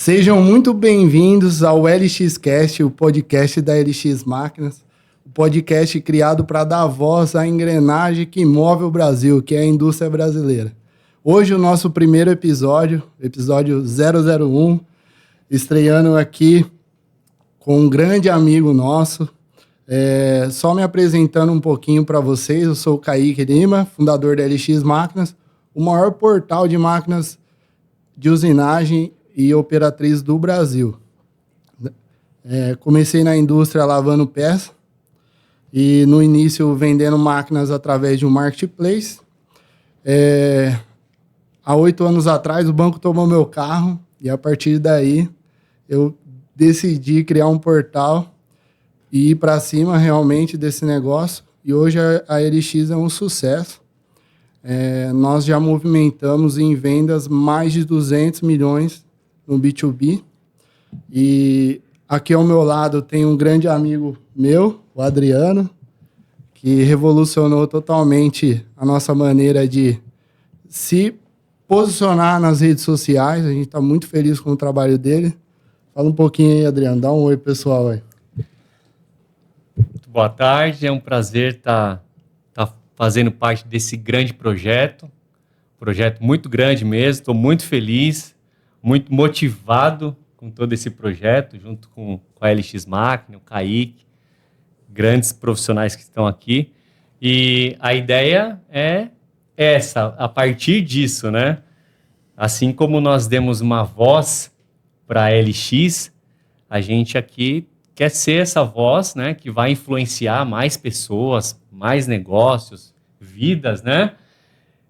Sejam muito bem-vindos ao LXcast, o podcast da LX Máquinas, o podcast criado para dar voz à engrenagem que move o Brasil, que é a indústria brasileira. Hoje o nosso primeiro episódio 001, estreando aqui com um grande amigo nosso. Só me apresentando um pouquinho para vocês, eu sou o Kaique Lima, fundador da LX Máquinas, o maior portal de máquinas de usinagem e operatriz do Brasil. Comecei na indústria lavando peça e no início vendendo máquinas através de um marketplace. Há 8 anos atrás o banco tomou meu carro e a partir daí eu decidi criar um portal e ir para cima realmente desse negócio. E hoje a LX é um sucesso. Nós já movimentamos em vendas mais de 200 milhões no B2B. E aqui ao meu lado tem um grande amigo meu, o Adriano, que revolucionou totalmente a nossa maneira de se posicionar nas redes sociais. A gente está muito feliz com o trabalho dele. Fala um pouquinho aí, Adriano. Dá um oi, pessoal, aí. Boa tarde, é um prazer estar fazendo parte desse grande projeto muito grande mesmo, estou muito feliz, muito motivado com todo esse projeto, junto com a LX Máquina, o Kaique, grandes profissionais que estão aqui, e a ideia é essa, a partir disso, né? Assim como nós demos uma voz para a LX, a gente aqui quer ser essa voz, né, que vai influenciar mais pessoas, mais negócios, vidas, né?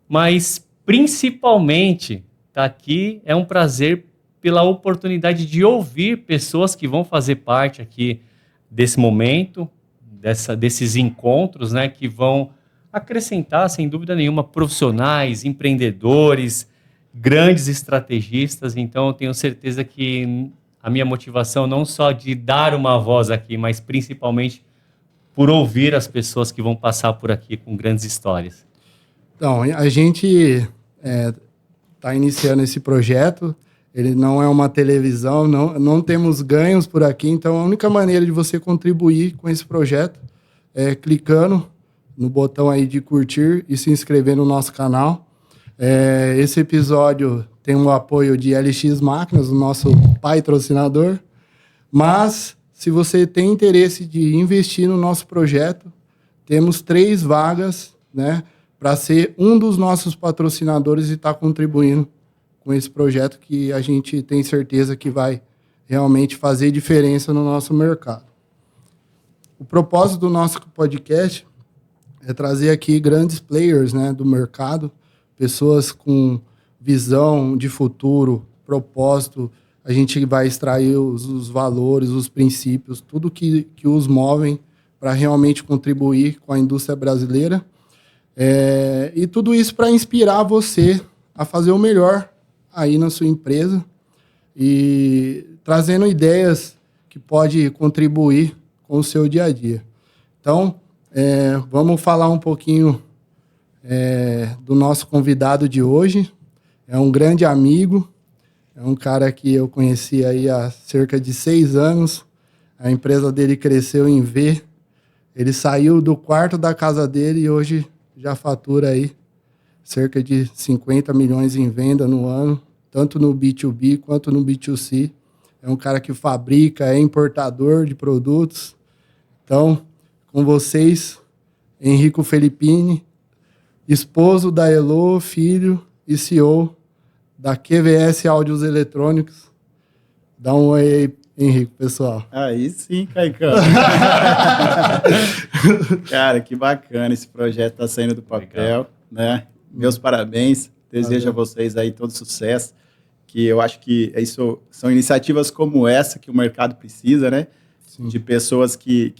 Mas, principalmente, estar aqui é um prazer pela oportunidade de ouvir pessoas que vão fazer parte aqui desse momento, desses encontros, né, que vão acrescentar, sem dúvida nenhuma, profissionais, empreendedores, grandes estrategistas. Então, eu tenho certeza que a minha motivação não só de dar uma voz aqui, mas principalmente por ouvir as pessoas que vão passar por aqui com grandes histórias. Então, a gente está iniciando esse projeto, ele não é uma televisão, não temos ganhos por aqui, então a única maneira de você contribuir com esse projeto é clicando no botão aí de curtir e se inscrever no nosso canal. Esse episódio tem o apoio de LX Máquinas, o nosso patrocinador. Mas, se você tem interesse de investir no nosso projeto, temos 3 vagas, né, para ser um dos nossos patrocinadores e estar contribuindo com esse projeto que a gente tem certeza que vai realmente fazer diferença no nosso mercado. O propósito do nosso podcast é trazer aqui grandes players, né, do mercado, pessoas com visão de futuro, propósito. A gente vai extrair os valores, os princípios, tudo que os movem para realmente contribuir com a indústria brasileira. E tudo isso para inspirar você a fazer o melhor aí na sua empresa e trazendo ideias que podem contribuir com o seu dia a dia. Então, vamos falar um pouquinho do nosso convidado de hoje. É um grande amigo, é um cara que eu conheci aí há cerca de 6 anos. A empresa dele cresceu em V. Ele saiu do quarto da casa dele e hoje já fatura aí cerca de 50 milhões em venda no ano, tanto no B2B quanto no B2C. É um cara que fabrica, é importador de produtos. Então, com vocês, Henrico Felippini, esposo da Elo, filho e CEO da QVS Áudios Eletrônicos. Dá um oi aí, Henrico, pessoal. Aí sim, Caicão. Cara, que bacana, esse projeto está saindo do papel, né? Meus parabéns, desejo a vocês aí todo sucesso, que eu acho que isso são iniciativas como essa que o mercado precisa, né? Sim. De pessoas que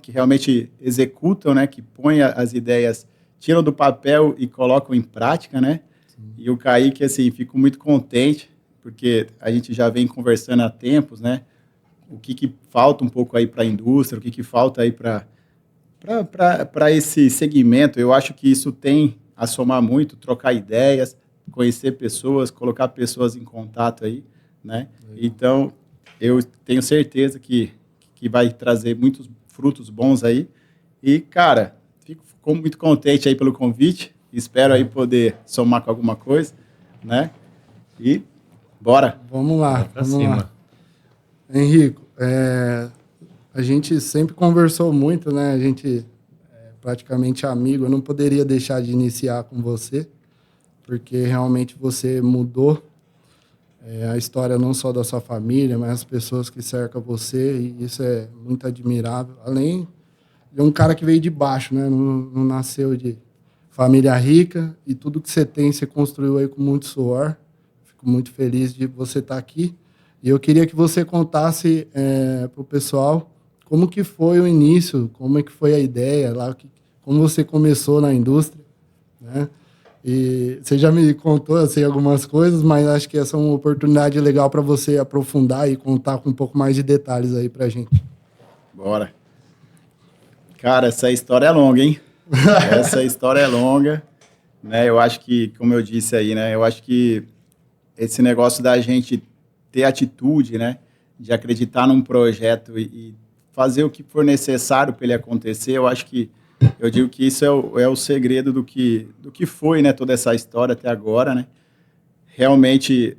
realmente executam, né? Que põem as ideias, tiram do papel e colocam em prática, né? Sim. E o Kaique, assim, fico muito contente, porque a gente já vem conversando há tempos, né? O que falta um pouco aí para a indústria, o que falta aí para esse segmento. Eu acho que isso tem a somar muito, trocar ideias, conhecer pessoas, colocar pessoas em contato aí, né? Então, eu tenho certeza que vai trazer muitos frutos bons aí. E, cara, fico muito contente aí pelo convite. Espero aí poder somar com alguma coisa, né? E bora! Vamos lá, Pra vamos cima. lá. Henrico, a gente sempre conversou muito, né? A gente é praticamente amigo. Eu não poderia deixar de iniciar com você, porque realmente você mudou a história não só da sua família, mas as pessoas que cercam você, e isso é muito admirável. Além de um cara que veio de baixo, né? Não nasceu de família rica, e tudo que você tem, você construiu aí com muito suor. Fico muito feliz de você estar aqui. E eu queria que você contasse para o pessoal como que foi o início, como é que foi a ideia lá, como você começou na indústria, né? E você já me contou assim, algumas coisas, mas acho que essa é uma oportunidade legal para você aprofundar e contar com um pouco mais de detalhes aí para a gente. Bora! Cara, essa história é longa, hein? Essa história é longa, né? Eu acho que, como eu disse aí, né? Eu acho que esse negócio da gente ter atitude, né? De acreditar num projeto e fazer o que for necessário para ele acontecer, eu acho que eu digo que isso é o segredo do que foi, né? Toda essa história até agora, né? Realmente,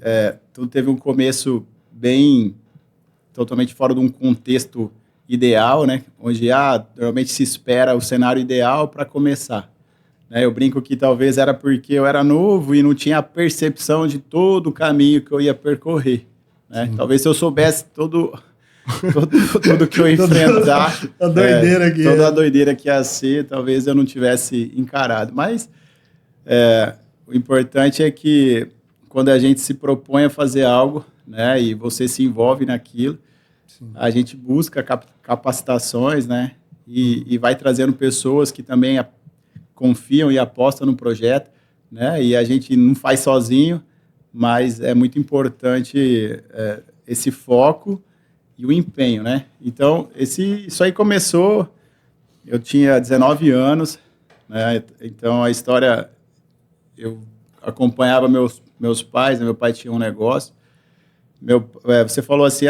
tudo teve um começo bem totalmente fora de um contexto ideal, né? Onde normalmente se espera o cenário ideal para começar. Né? Eu brinco que talvez era porque eu era novo e não tinha a percepção de todo o caminho que eu ia percorrer. Né? Talvez se eu soubesse tudo que eu ia enfrentar, a doideira que toda a doideira que ia ser, talvez eu não tivesse encarado. Mas o importante é que quando a gente se propõe a fazer algo, né, e você se envolve naquilo, a gente busca capacitações, né, e vai trazendo pessoas que também confiam e apostam no projeto, né, e a gente não faz sozinho, mas é muito importante esse foco e o empenho, né? Então, isso aí começou, eu tinha 19 anos, né, então a história, eu acompanhava meus pais, né, meu pai tinha um negócio, você falou assim,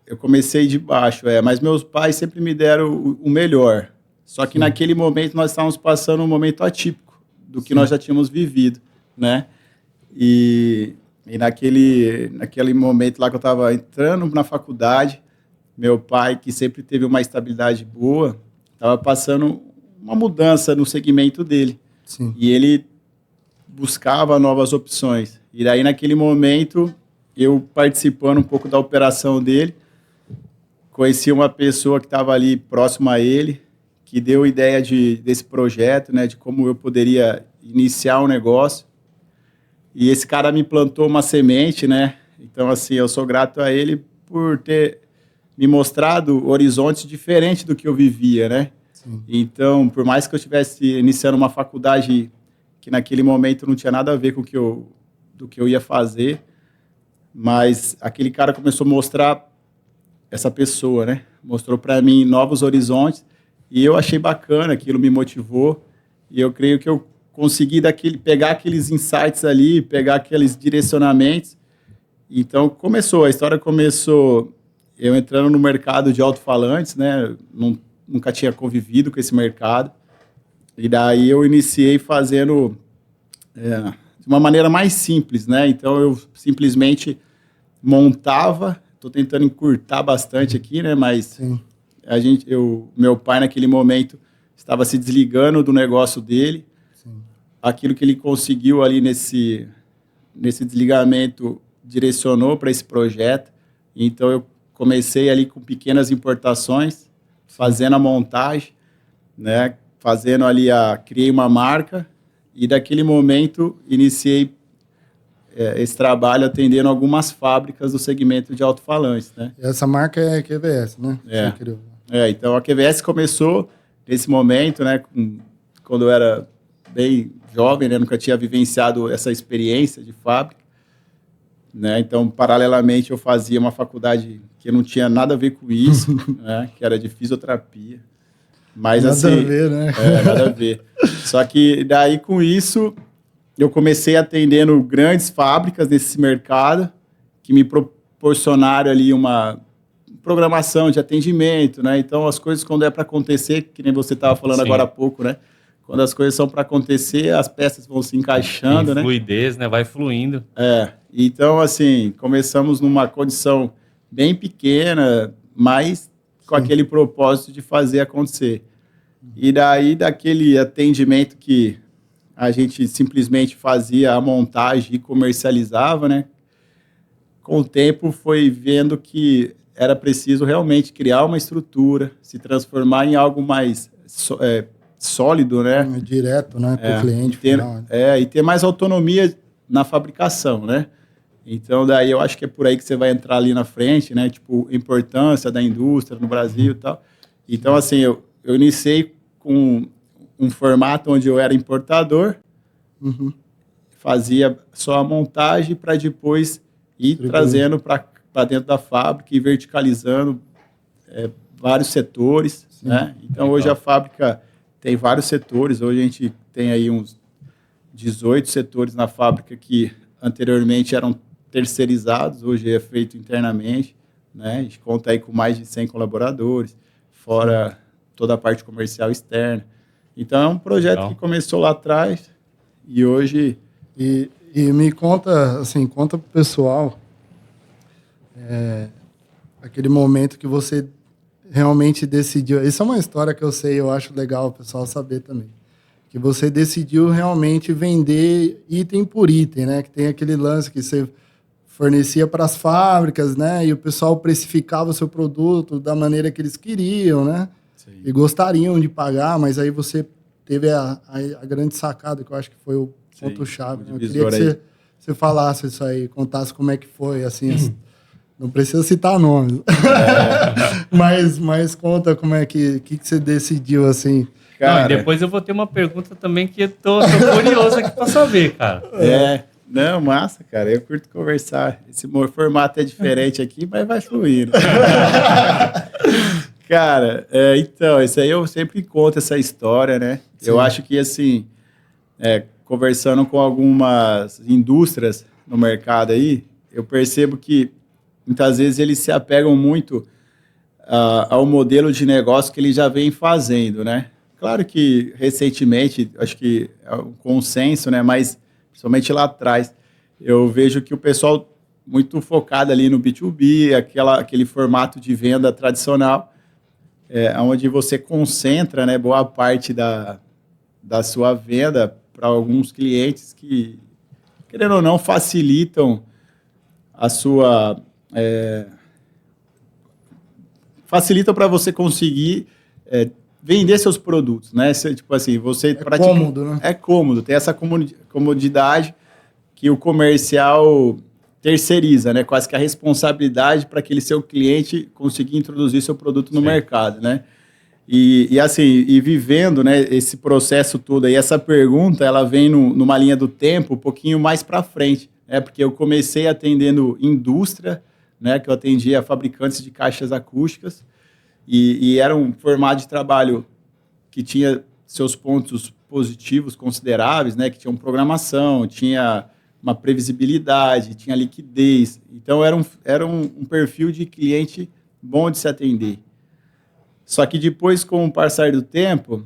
eu comecei de baixo, mas meus pais sempre me deram o melhor. Só que naquele momento nós estávamos passando um momento atípico do que nós já tínhamos vivido, né? E naquele momento lá que eu estava entrando na faculdade, meu pai, que sempre teve uma estabilidade boa, estava passando uma mudança no segmento dele. Sim. E ele buscava novas opções. E daí, naquele momento, eu participando um pouco da operação dele, conheci uma pessoa que estava ali próximo a ele, que deu ideia desse projeto, né, de como eu poderia iniciar um negócio. E esse cara me plantou uma semente, né? Então, assim, eu sou grato a ele por ter me mostrado horizontes diferentes do que eu vivia, né? Sim. Então, por mais que eu estivesse iniciando uma faculdade que naquele momento não tinha nada a ver com do que eu ia fazer, mas aquele cara começou a mostrar essa pessoa, né? Mostrou para mim novos horizontes e eu achei bacana, aquilo me motivou e eu creio que eu consegui pegar aqueles insights ali, pegar aqueles direcionamentos. Então a história começou eu entrando no mercado de alto-falantes, né? Nunca tinha convivido com esse mercado e daí eu iniciei fazendo de uma maneira mais simples, né? Então eu simplesmente montava. Estou tentando encurtar bastante aqui, né? Mas meu pai naquele momento estava se desligando do negócio dele. Sim. Aquilo que ele conseguiu ali nesse desligamento direcionou para esse projeto. Então eu comecei ali com pequenas importações, fazendo a montagem, né? Criei uma marca e daquele momento iniciei esse trabalho atendendo algumas fábricas do segmento de alto-falantes, né? Essa marca é a QVS, né? Então a QVS começou nesse momento, né? Quando eu era bem jovem, né? Nunca tinha vivenciado essa experiência de fábrica, né? Então, paralelamente, eu fazia uma faculdade que não tinha nada a ver com isso, né? Que era de fisioterapia. Mas, nada a ver, né? Nada a ver. Só que daí, com isso, eu comecei atendendo grandes fábricas nesse mercado que me proporcionaram ali uma programação de atendimento, né? Então, as coisas, quando é para acontecer, que nem você estava falando agora há pouco, né? Quando as coisas são para acontecer, as peças vão se encaixando, né? Fluidez, né? Vai fluindo. Então, assim, começamos numa condição bem pequena, mas com aquele propósito de fazer acontecer. E daí, daquele atendimento que a gente simplesmente fazia a montagem e comercializava, né? Com o tempo foi vendo que era preciso realmente criar uma estrutura, se transformar em algo mais sólido, né? Direto, né? Com o cliente final. E ter mais autonomia na fabricação, né? Então, daí eu acho que é por aí que você vai entrar ali na frente, né? Tipo, importância da indústria no Brasil e tal. Então, assim, eu iniciei com um formato onde eu era importador, fazia só a montagem para depois ir trazendo para dentro da fábrica e verticalizando vários setores, né? Então, hoje a fábrica tem vários setores. Hoje a gente tem aí uns 18 setores na fábrica que anteriormente eram terceirizados, hoje é feito internamente, né? A gente conta aí com mais de 100 colaboradores, fora toda a parte comercial externa. Então, é um projeto que começou lá atrás e hoje... E me conta, assim, conta pro pessoal aquele momento que você realmente decidiu. Isso é uma história que eu sei, eu acho legal o pessoal saber também. Que você decidiu realmente vender item por item, né? Que tem aquele lance que você fornecia para as fábricas, né? E o pessoal precificava o seu produto da maneira que eles queriam, né? Sim. E gostariam de pagar, mas aí você teve a grande sacada, que eu acho que foi o ponto-chave. Eu queria que você falasse isso aí, contasse como é que foi, assim... Não precisa citar nomes. Mas conta como é que você decidiu, assim. Cara, não, e depois eu vou ter uma pergunta também que eu tô curioso aqui para saber, cara. Não, massa, cara. Eu curto conversar. Esse formato é diferente aqui, mas vai fluir. Cara, então, isso aí eu sempre conto essa história, né? Sim. Eu acho que, assim, conversando com algumas indústrias no mercado aí, eu percebo que muitas vezes eles se apegam muito ao modelo de negócio que eles já vêm fazendo, né? Claro que recentemente, acho que é um consenso, né? Mas principalmente lá atrás, eu vejo que o pessoal muito focado ali no B2B, aquele formato de venda tradicional, onde você concentra, né, boa parte da sua venda para alguns clientes que, querendo ou não, facilitam a sua... facilita para você conseguir vender seus produtos, né? Tipo assim, você cômodo, né? É cômodo, tem essa comodidade que o comercial terceiriza, né? Quase que a responsabilidade para aquele seu cliente conseguir introduzir seu produto no mercado, né? E assim, vivendo, né, esse processo todo aí, essa pergunta, ela vem numa linha do tempo um pouquinho mais para frente, né? Porque eu comecei atendendo indústria, né, que eu atendia fabricantes de caixas acústicas, e era um formato de trabalho que tinha seus pontos positivos consideráveis, né, que tinha uma programação, tinha uma previsibilidade, tinha liquidez. Então, era um perfil de cliente bom de se atender. Só que depois, com o passar do tempo,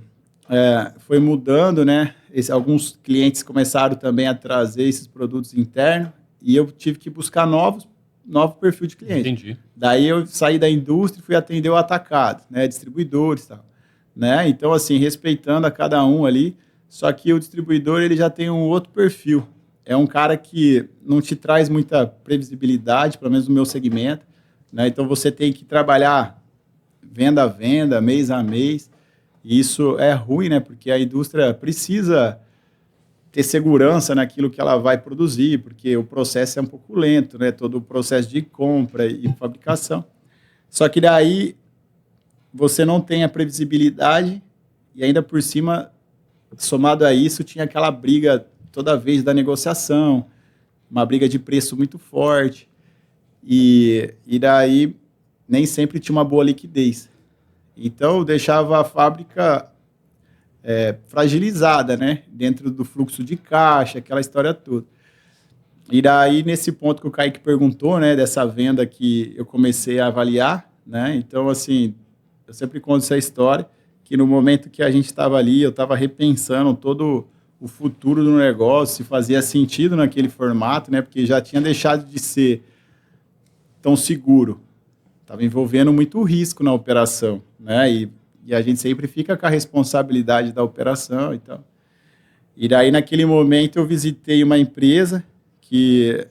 foi mudando, né? Alguns clientes começaram também a trazer esses produtos internos, e eu tive que buscar novo perfil de cliente. Entendi. Daí eu saí da indústria e fui atender o atacado, né, distribuidores e tal, né? Então, assim, respeitando a cada um ali, só que o distribuidor ele já tem um outro perfil. É um cara que não te traz muita previsibilidade, pelo menos no meu segmento, né? Então, você tem que trabalhar venda a venda, mês a mês, e isso é ruim, né? Porque a indústria precisa ter segurança naquilo que ela vai produzir, porque o processo é um pouco lento, né? Todo o processo de compra e fabricação. Só que daí você não tem a previsibilidade e ainda por cima, somado a isso, tinha aquela briga toda vez da negociação, uma briga de preço muito forte, e daí nem sempre tinha uma boa liquidez. Então, deixava a fábrica fragilizada, né? Dentro do fluxo de caixa, aquela história toda. E daí, nesse ponto que o Kaique perguntou, né, dessa venda que eu comecei a avaliar, né, então, assim, eu sempre conto essa história, que no momento que a gente estava ali, eu estava repensando todo o futuro do negócio, se fazia sentido naquele formato, né, porque já tinha deixado de ser tão seguro, estava envolvendo muito risco na operação, né, e a gente sempre fica com a responsabilidade da operação e tal. E daí, naquele momento, eu visitei uma empresa que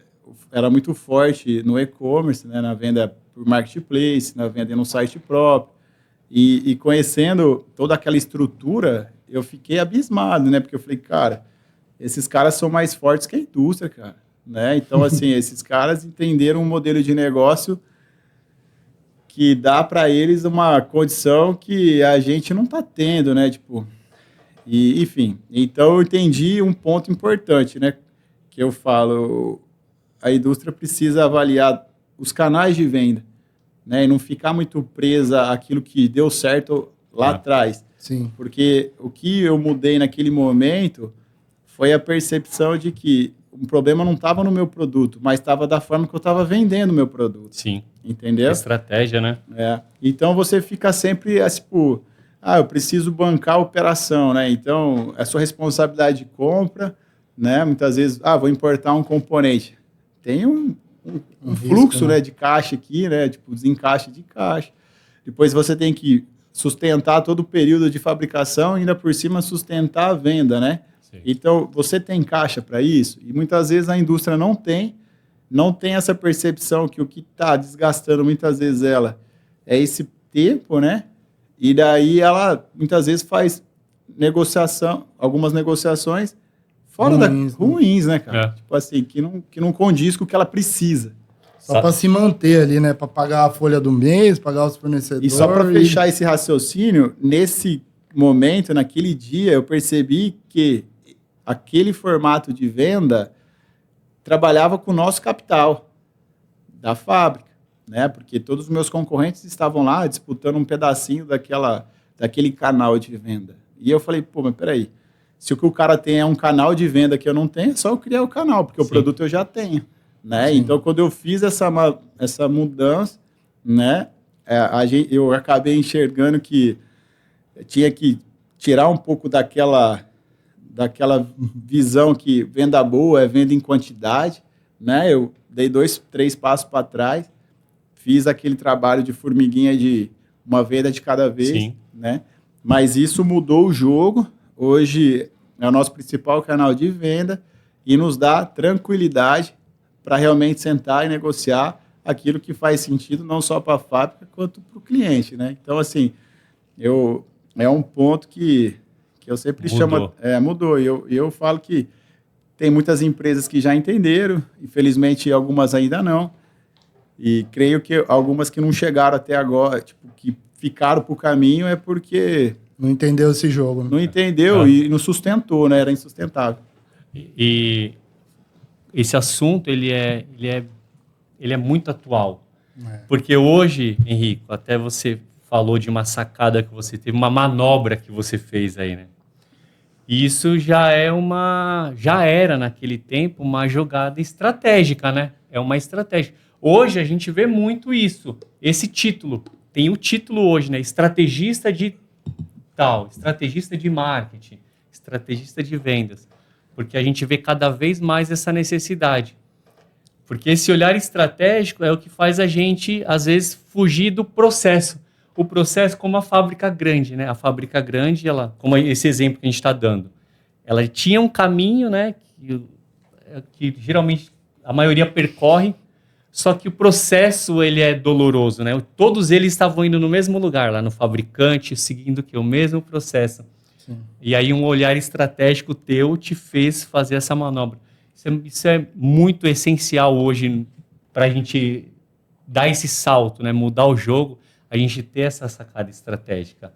era muito forte no e-commerce, né, na venda por marketplace, na venda no site próprio. E conhecendo toda aquela estrutura, eu fiquei abismado, né? Porque eu falei, cara, esses caras são mais fortes que a indústria, cara. Né? Então, assim, esses caras entenderam um modelo de negócio que dá para eles uma condição que a gente não está tendo, né? Tipo, enfim, então eu entendi um ponto importante, né? Que eu falo, a indústria precisa avaliar os canais de venda, né? E não ficar muito presa àquilo que deu certo lá atrás. Sim. Porque o que eu mudei naquele momento foi a percepção de que o problema não estava no meu produto, mas estava da forma que eu estava vendendo o meu produto. Sim. Entendeu? Estratégia, né? Então você fica sempre, tipo, eu preciso bancar a operação, né? Então, é sua responsabilidade de compra, né? Muitas vezes, vou importar um componente. Tem um fluxo, risco, né, de caixa aqui, né? Tipo, desencaixe de caixa. Depois você tem que sustentar todo o período de fabricação e ainda por cima sustentar a venda, né? Sim. Então, você tem caixa para isso? E muitas vezes a indústria não tem essa percepção que o que está desgastando muitas vezes ela é esse tempo, né? E daí ela muitas vezes faz algumas negociações fora ruins, né, cara? Tipo assim, que não condiz com o que ela precisa. Só para se manter ali, né? Para pagar a folha do mês, pagar os fornecedores. E só para fechar esse raciocínio, nesse momento, naquele dia, eu percebi que aquele formato de venda trabalhava com o nosso capital da fábrica, né? Porque todos os meus concorrentes estavam lá disputando um pedacinho daquele canal de venda. E eu falei, mas peraí, se o que o cara tem é um canal de venda que eu não tenho, é só eu criar o canal, porque Sim. o produto eu já tenho, né? Então, quando eu fiz essa mudança, né, eu acabei enxergando que tinha que tirar um pouco daquela visão que venda boa é venda em quantidade, né? Eu dei 2, 3 passos para trás, fiz aquele trabalho de formiguinha de uma venda de cada vez, Sim. né? Mas isso mudou o jogo. Hoje é o nosso principal canal de venda e nos dá tranquilidade para realmente sentar e negociar aquilo que faz sentido não só para a fábrica quanto para o cliente, né? Então, assim, é um ponto que eu sempre chamo... Mudou. E eu falo que tem muitas empresas que já entenderam, infelizmente algumas ainda não, e creio que algumas que não chegaram até agora, tipo, que ficaram para o caminho é porque... Não entendeu esse jogo. Né? Não entendeu e não sustentou, né? Era insustentável. E esse assunto, ele é muito atual. Porque hoje, Henrico, até você falou de uma sacada que você teve, uma manobra que você fez aí, né? Isso já era naquele tempo uma jogada estratégica, né? É uma estratégia. Hoje a gente vê muito isso. Esse título, tem o título hoje, né? Estrategista de tal, estrategista de marketing, estrategista de vendas. Porque a gente vê cada vez mais essa necessidade. Porque esse olhar estratégico é o que faz a gente, às vezes, fugir do processo. O processo como a fábrica grande, né? A fábrica grande, como esse exemplo que a gente está dando, ela tinha um caminho, né? Que geralmente a maioria percorre, só que o processo ele é doloroso, né? Todos eles estavam indo no mesmo lugar, lá no fabricante, seguindo o mesmo processo. Sim. E aí um olhar estratégico teu te fez fazer essa manobra. Isso é muito essencial hoje para a gente dar esse salto, né? Mudar o jogo, a gente ter essa sacada estratégica.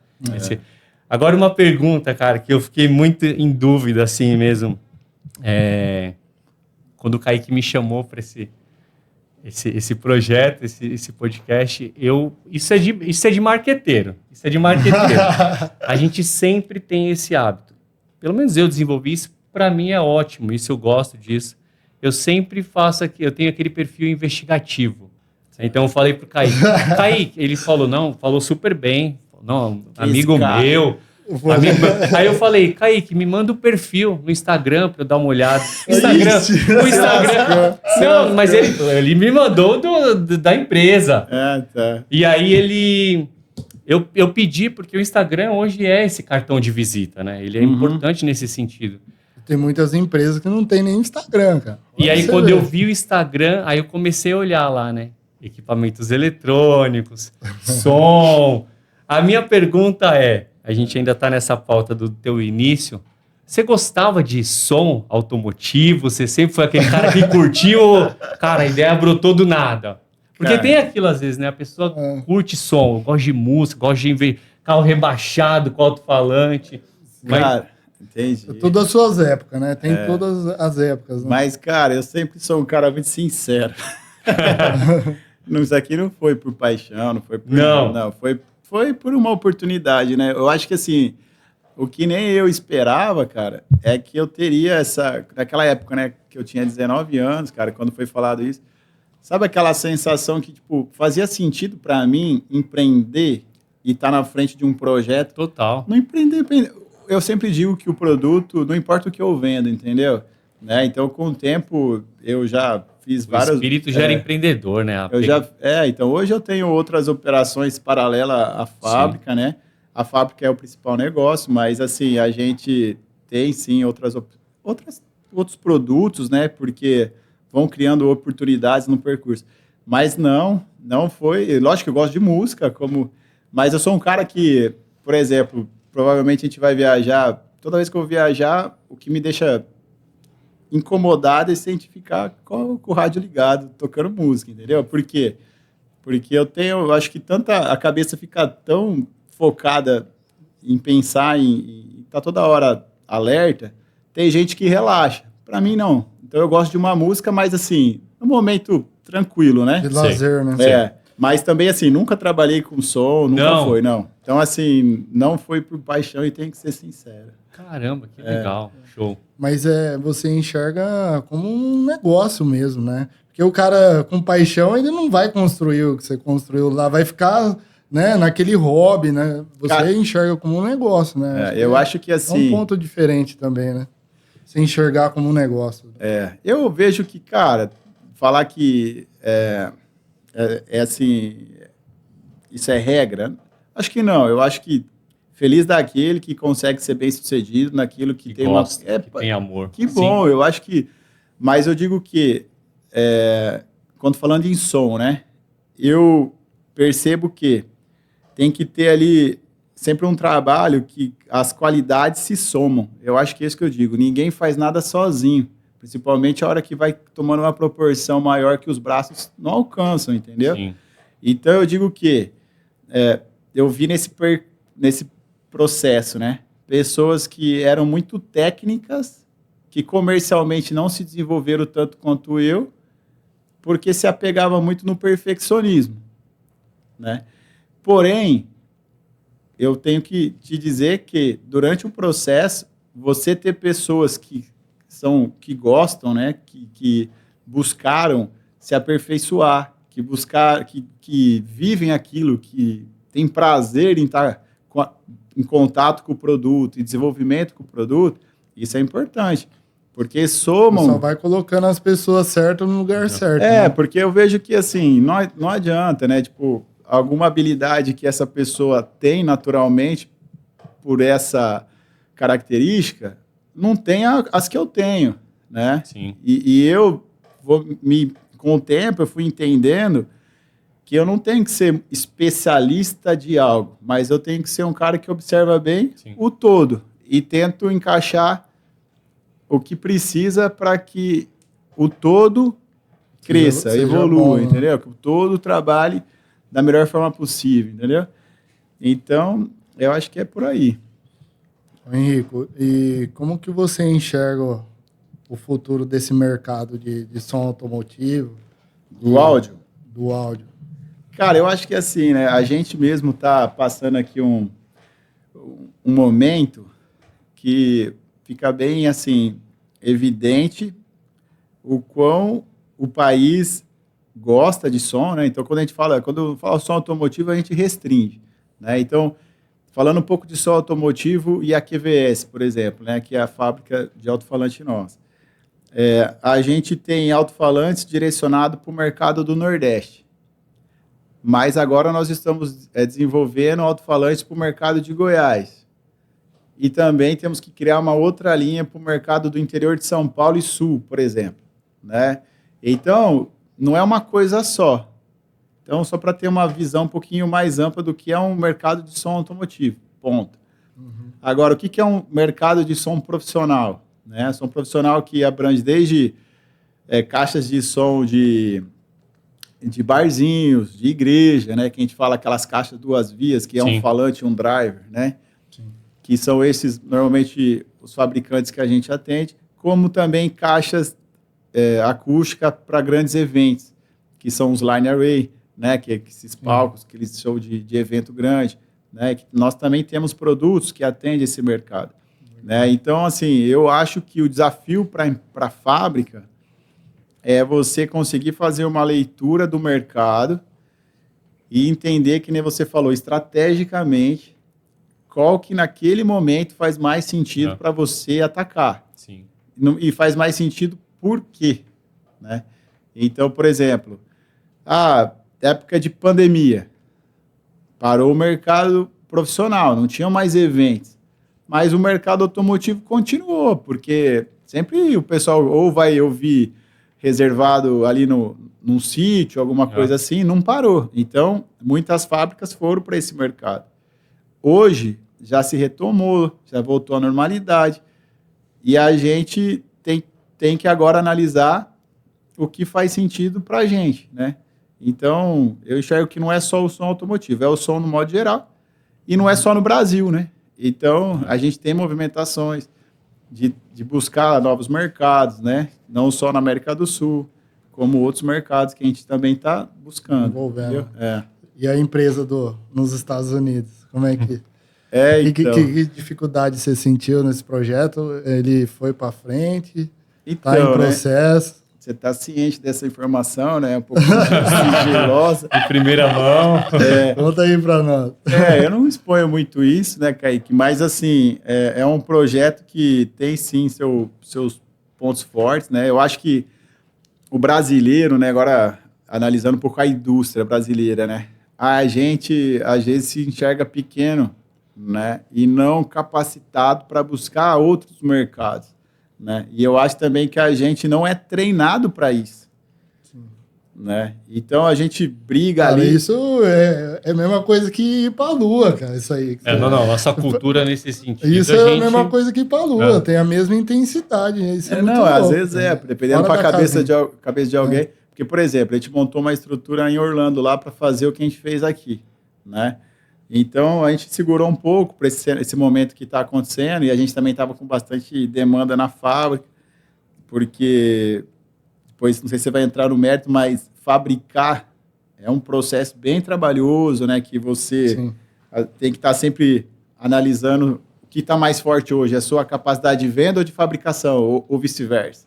Agora uma pergunta, cara, que eu fiquei muito em dúvida assim mesmo. Quando o Kaique me chamou para esse projeto, esse podcast, isso é de marqueteiro. Isso é de marqueteiro. A gente sempre tem esse hábito. Pelo menos eu desenvolvi isso, para mim é ótimo, isso eu gosto disso. eu sempre faço aqui, eu tenho aquele perfil investigativo. Então eu falei pro Kaique. Kaique, ele falou, não, falou super bem. Não, amigo meu. Aí eu falei, Kaique, me manda o perfil no Instagram pra eu dar uma olhada. O Instagram. Não, mas ele me mandou da empresa. Tá. E aí eu pedi, porque o Instagram hoje é esse cartão de visita, né? Ele é importante nesse sentido. Tem muitas empresas que não tem nem Instagram, cara. E aí, quando eu vi o Instagram, aí eu comecei a olhar lá, né? Equipamentos eletrônicos, som. A minha pergunta é, a gente ainda está nessa pauta do teu início, você gostava de som automotivo? Você sempre foi aquele cara que curtiu? Cara, a ideia brotou do nada. Porque tem aquilo às vezes, né? A pessoa curte som, gosta de música, gosta de ver carro rebaixado com alto-falante. Cara, entendi. Todas as suas épocas, né? Tem todas as épocas. Né? Mas, cara, eu sempre sou um cara muito sincero. Isso aqui não foi por paixão, não foi por... Não, foi por uma oportunidade, né? Eu acho que, assim, o que nem eu esperava, cara, é que eu teria naquela época, né, que eu tinha 19 anos, cara, quando foi falado isso, sabe aquela sensação que, tipo, fazia sentido para mim empreender e estar na frente de um projeto? Total. Não empreender. Eu sempre digo que o produto, não importa o que eu vendo, entendeu? Né? Então, com o tempo, eu já fiz várias... O espírito já era empreendedor, né? Então, hoje eu tenho outras operações paralelas à fábrica, sim, né? A fábrica é o principal negócio, mas, assim, a gente tem, sim, outros produtos, né? Porque vão criando oportunidades no percurso. Mas não foi... Lógico que eu gosto de música, mas eu sou um cara que, por exemplo, provavelmente a gente vai viajar... Toda vez que eu vou viajar, o que me deixa incomodado é se a gente ficar com o rádio ligado, tocando música, entendeu? Por quê? Porque eu acho que a cabeça fica tão focada em pensar em tá toda hora alerta, tem gente que relaxa. Para mim, não. Então, eu gosto de uma música, mas, assim, um momento tranquilo, né? De lazer, né? Mas também, assim, nunca trabalhei com som, foi, não. Então, assim, não foi por paixão e tem que ser sincero. Caramba, que legal. Show. Mas você enxerga como um negócio mesmo, né? Porque o cara com paixão, ele não vai construir o que você construiu lá, vai ficar, né, naquele hobby, né? Você enxerga como um negócio, né? Eu acho que assim... É um ponto diferente também, né? Você enxergar como um negócio. Eu vejo que, cara, falar que assim, isso é regra, acho que não. Eu acho que feliz daquele que consegue ser bem-sucedido naquilo que tem gosta, que tem amor. Que bom, sim. Eu acho que... Mas eu digo que, quando falando em som, né? Eu percebo que tem que ter ali sempre um trabalho que as qualidades se somam. Eu acho que é isso que eu digo. Ninguém faz nada sozinho. Principalmente a hora que vai tomando uma proporção maior que os braços não alcançam, entendeu? Sim. Então eu digo que eu vi nesse processo, né? Pessoas que eram muito técnicas, que comercialmente não se desenvolveram tanto quanto eu, porque se apegavam muito no perfeccionismo, né? Porém, eu tenho que te dizer que durante o processo, você ter pessoas que gostam, né? Que buscaram se aperfeiçoar, que vivem aquilo, que têm prazer em estar em contato com o produto e desenvolvimento com o produto, isso é importante, porque somam... Só vai colocando as pessoas certas no lugar certo. Né? Porque eu vejo que, assim, não adianta, né? Tipo, alguma habilidade que essa pessoa tem naturalmente, por essa característica, não tem as que eu tenho, né? Sim. E eu com o tempo, eu fui entendendo que eu não tenho que ser especialista de algo, mas eu tenho que ser um cara que observa bem, sim, o todo e tento encaixar o que precisa para que o todo cresça, evolua, bom, entendeu? Que o todo trabalhe da melhor forma possível, entendeu? Então, eu acho que é por aí. Henrico, e como que você enxerga o futuro desse mercado de som automotivo? Do áudio? Do áudio. Cara, eu acho que assim, né? A gente mesmo está passando aqui um momento que fica bem, assim, evidente o quão o país gosta de som, né? Então, quando fala som automotivo, a gente restringe, né? Então, falando um pouco de som automotivo e a QVS, por exemplo, né? Que é a fábrica de alto-falante nossa. A gente tem alto-falantes direcionados para o mercado do Nordeste. Mas agora nós estamos desenvolvendo alto-falantes para o mercado de Goiás. E também temos que criar uma outra linha para o mercado do interior de São Paulo e Sul, por exemplo, né? Então, não é uma coisa só. Então, só para ter uma visão um pouquinho mais ampla do que é um mercado de som automotivo, ponto. Agora, o que é um mercado de som profissional? Né? Som profissional que abrange desde caixas de som de barzinhos, de igreja, né? Que a gente fala aquelas caixas duas vias, que é Sim. um falante e um driver, né? Sim. Que são esses, normalmente, os fabricantes que a gente atende, como também caixas acústicas para grandes eventos, que são os line array, né? Que é esses palcos, que eles chamam de evento grande, né? Que nós também temos produtos que atendem esse mercado. Né? Então, assim, eu acho que o desafio para a fábrica é você conseguir fazer uma leitura do mercado e entender, que nem você falou, estrategicamente, qual que naquele momento faz mais sentido para você atacar. Sim. E faz mais sentido por quê? Né? Então, por exemplo, época de pandemia, parou o mercado profissional, não tinha mais eventos. Mas o mercado automotivo continuou, porque sempre o pessoal ou vai ouvir reservado ali num sítio, alguma coisa assim, não parou. Então, muitas fábricas foram para esse mercado. Hoje, já se retomou, já voltou à normalidade, e a gente tem que agora analisar o que faz sentido para a gente, né? Então, eu enxergo que não é só o som automotivo, é o som no modo geral, e não é só no Brasil, né? Então, a gente tem movimentações de buscar novos mercados, né? Não só na América do Sul, como outros mercados que a gente também está buscando. Envolvendo. E a empresa nos Estados Unidos? Como é que... então... que dificuldade você sentiu nesse projeto? Ele foi para frente? Está Então, em processo? Né? Você está ciente dessa informação, né? Um pouco sigilosa. De primeira mão. Conta aí para nós. Eu não exponho muito isso, né, Kaique? Mas, assim, é um projeto que tem, sim, seus pontos fortes, né? Eu acho que o brasileiro, né, agora analisando um pouco a indústria brasileira, né? A gente, às vezes, se enxerga pequeno, né? E não capacitado para buscar outros mercados. Né? E eu acho também que a gente não é treinado para isso. Sim. Né? Então a gente briga cara, ali. Isso é a mesma coisa que ir para a Lua, cara. Isso aí. Nossa cultura nesse sentido. Isso é a mesma coisa que ir para a Lua, tem a mesma intensidade. Isso às vezes dependendo da cabeça de alguém. Porque, por exemplo, a gente montou uma estrutura em Orlando lá para fazer o que a gente fez aqui. Né? Então, a gente segurou um pouco para esse momento que está acontecendo, e a gente também estava com bastante demanda na fábrica, porque, depois, não sei se você vai entrar no mérito, mas fabricar é um processo bem trabalhoso, né, que você tem que estar sempre analisando o que está mais forte hoje, a sua capacidade de venda ou de fabricação, ou vice-versa,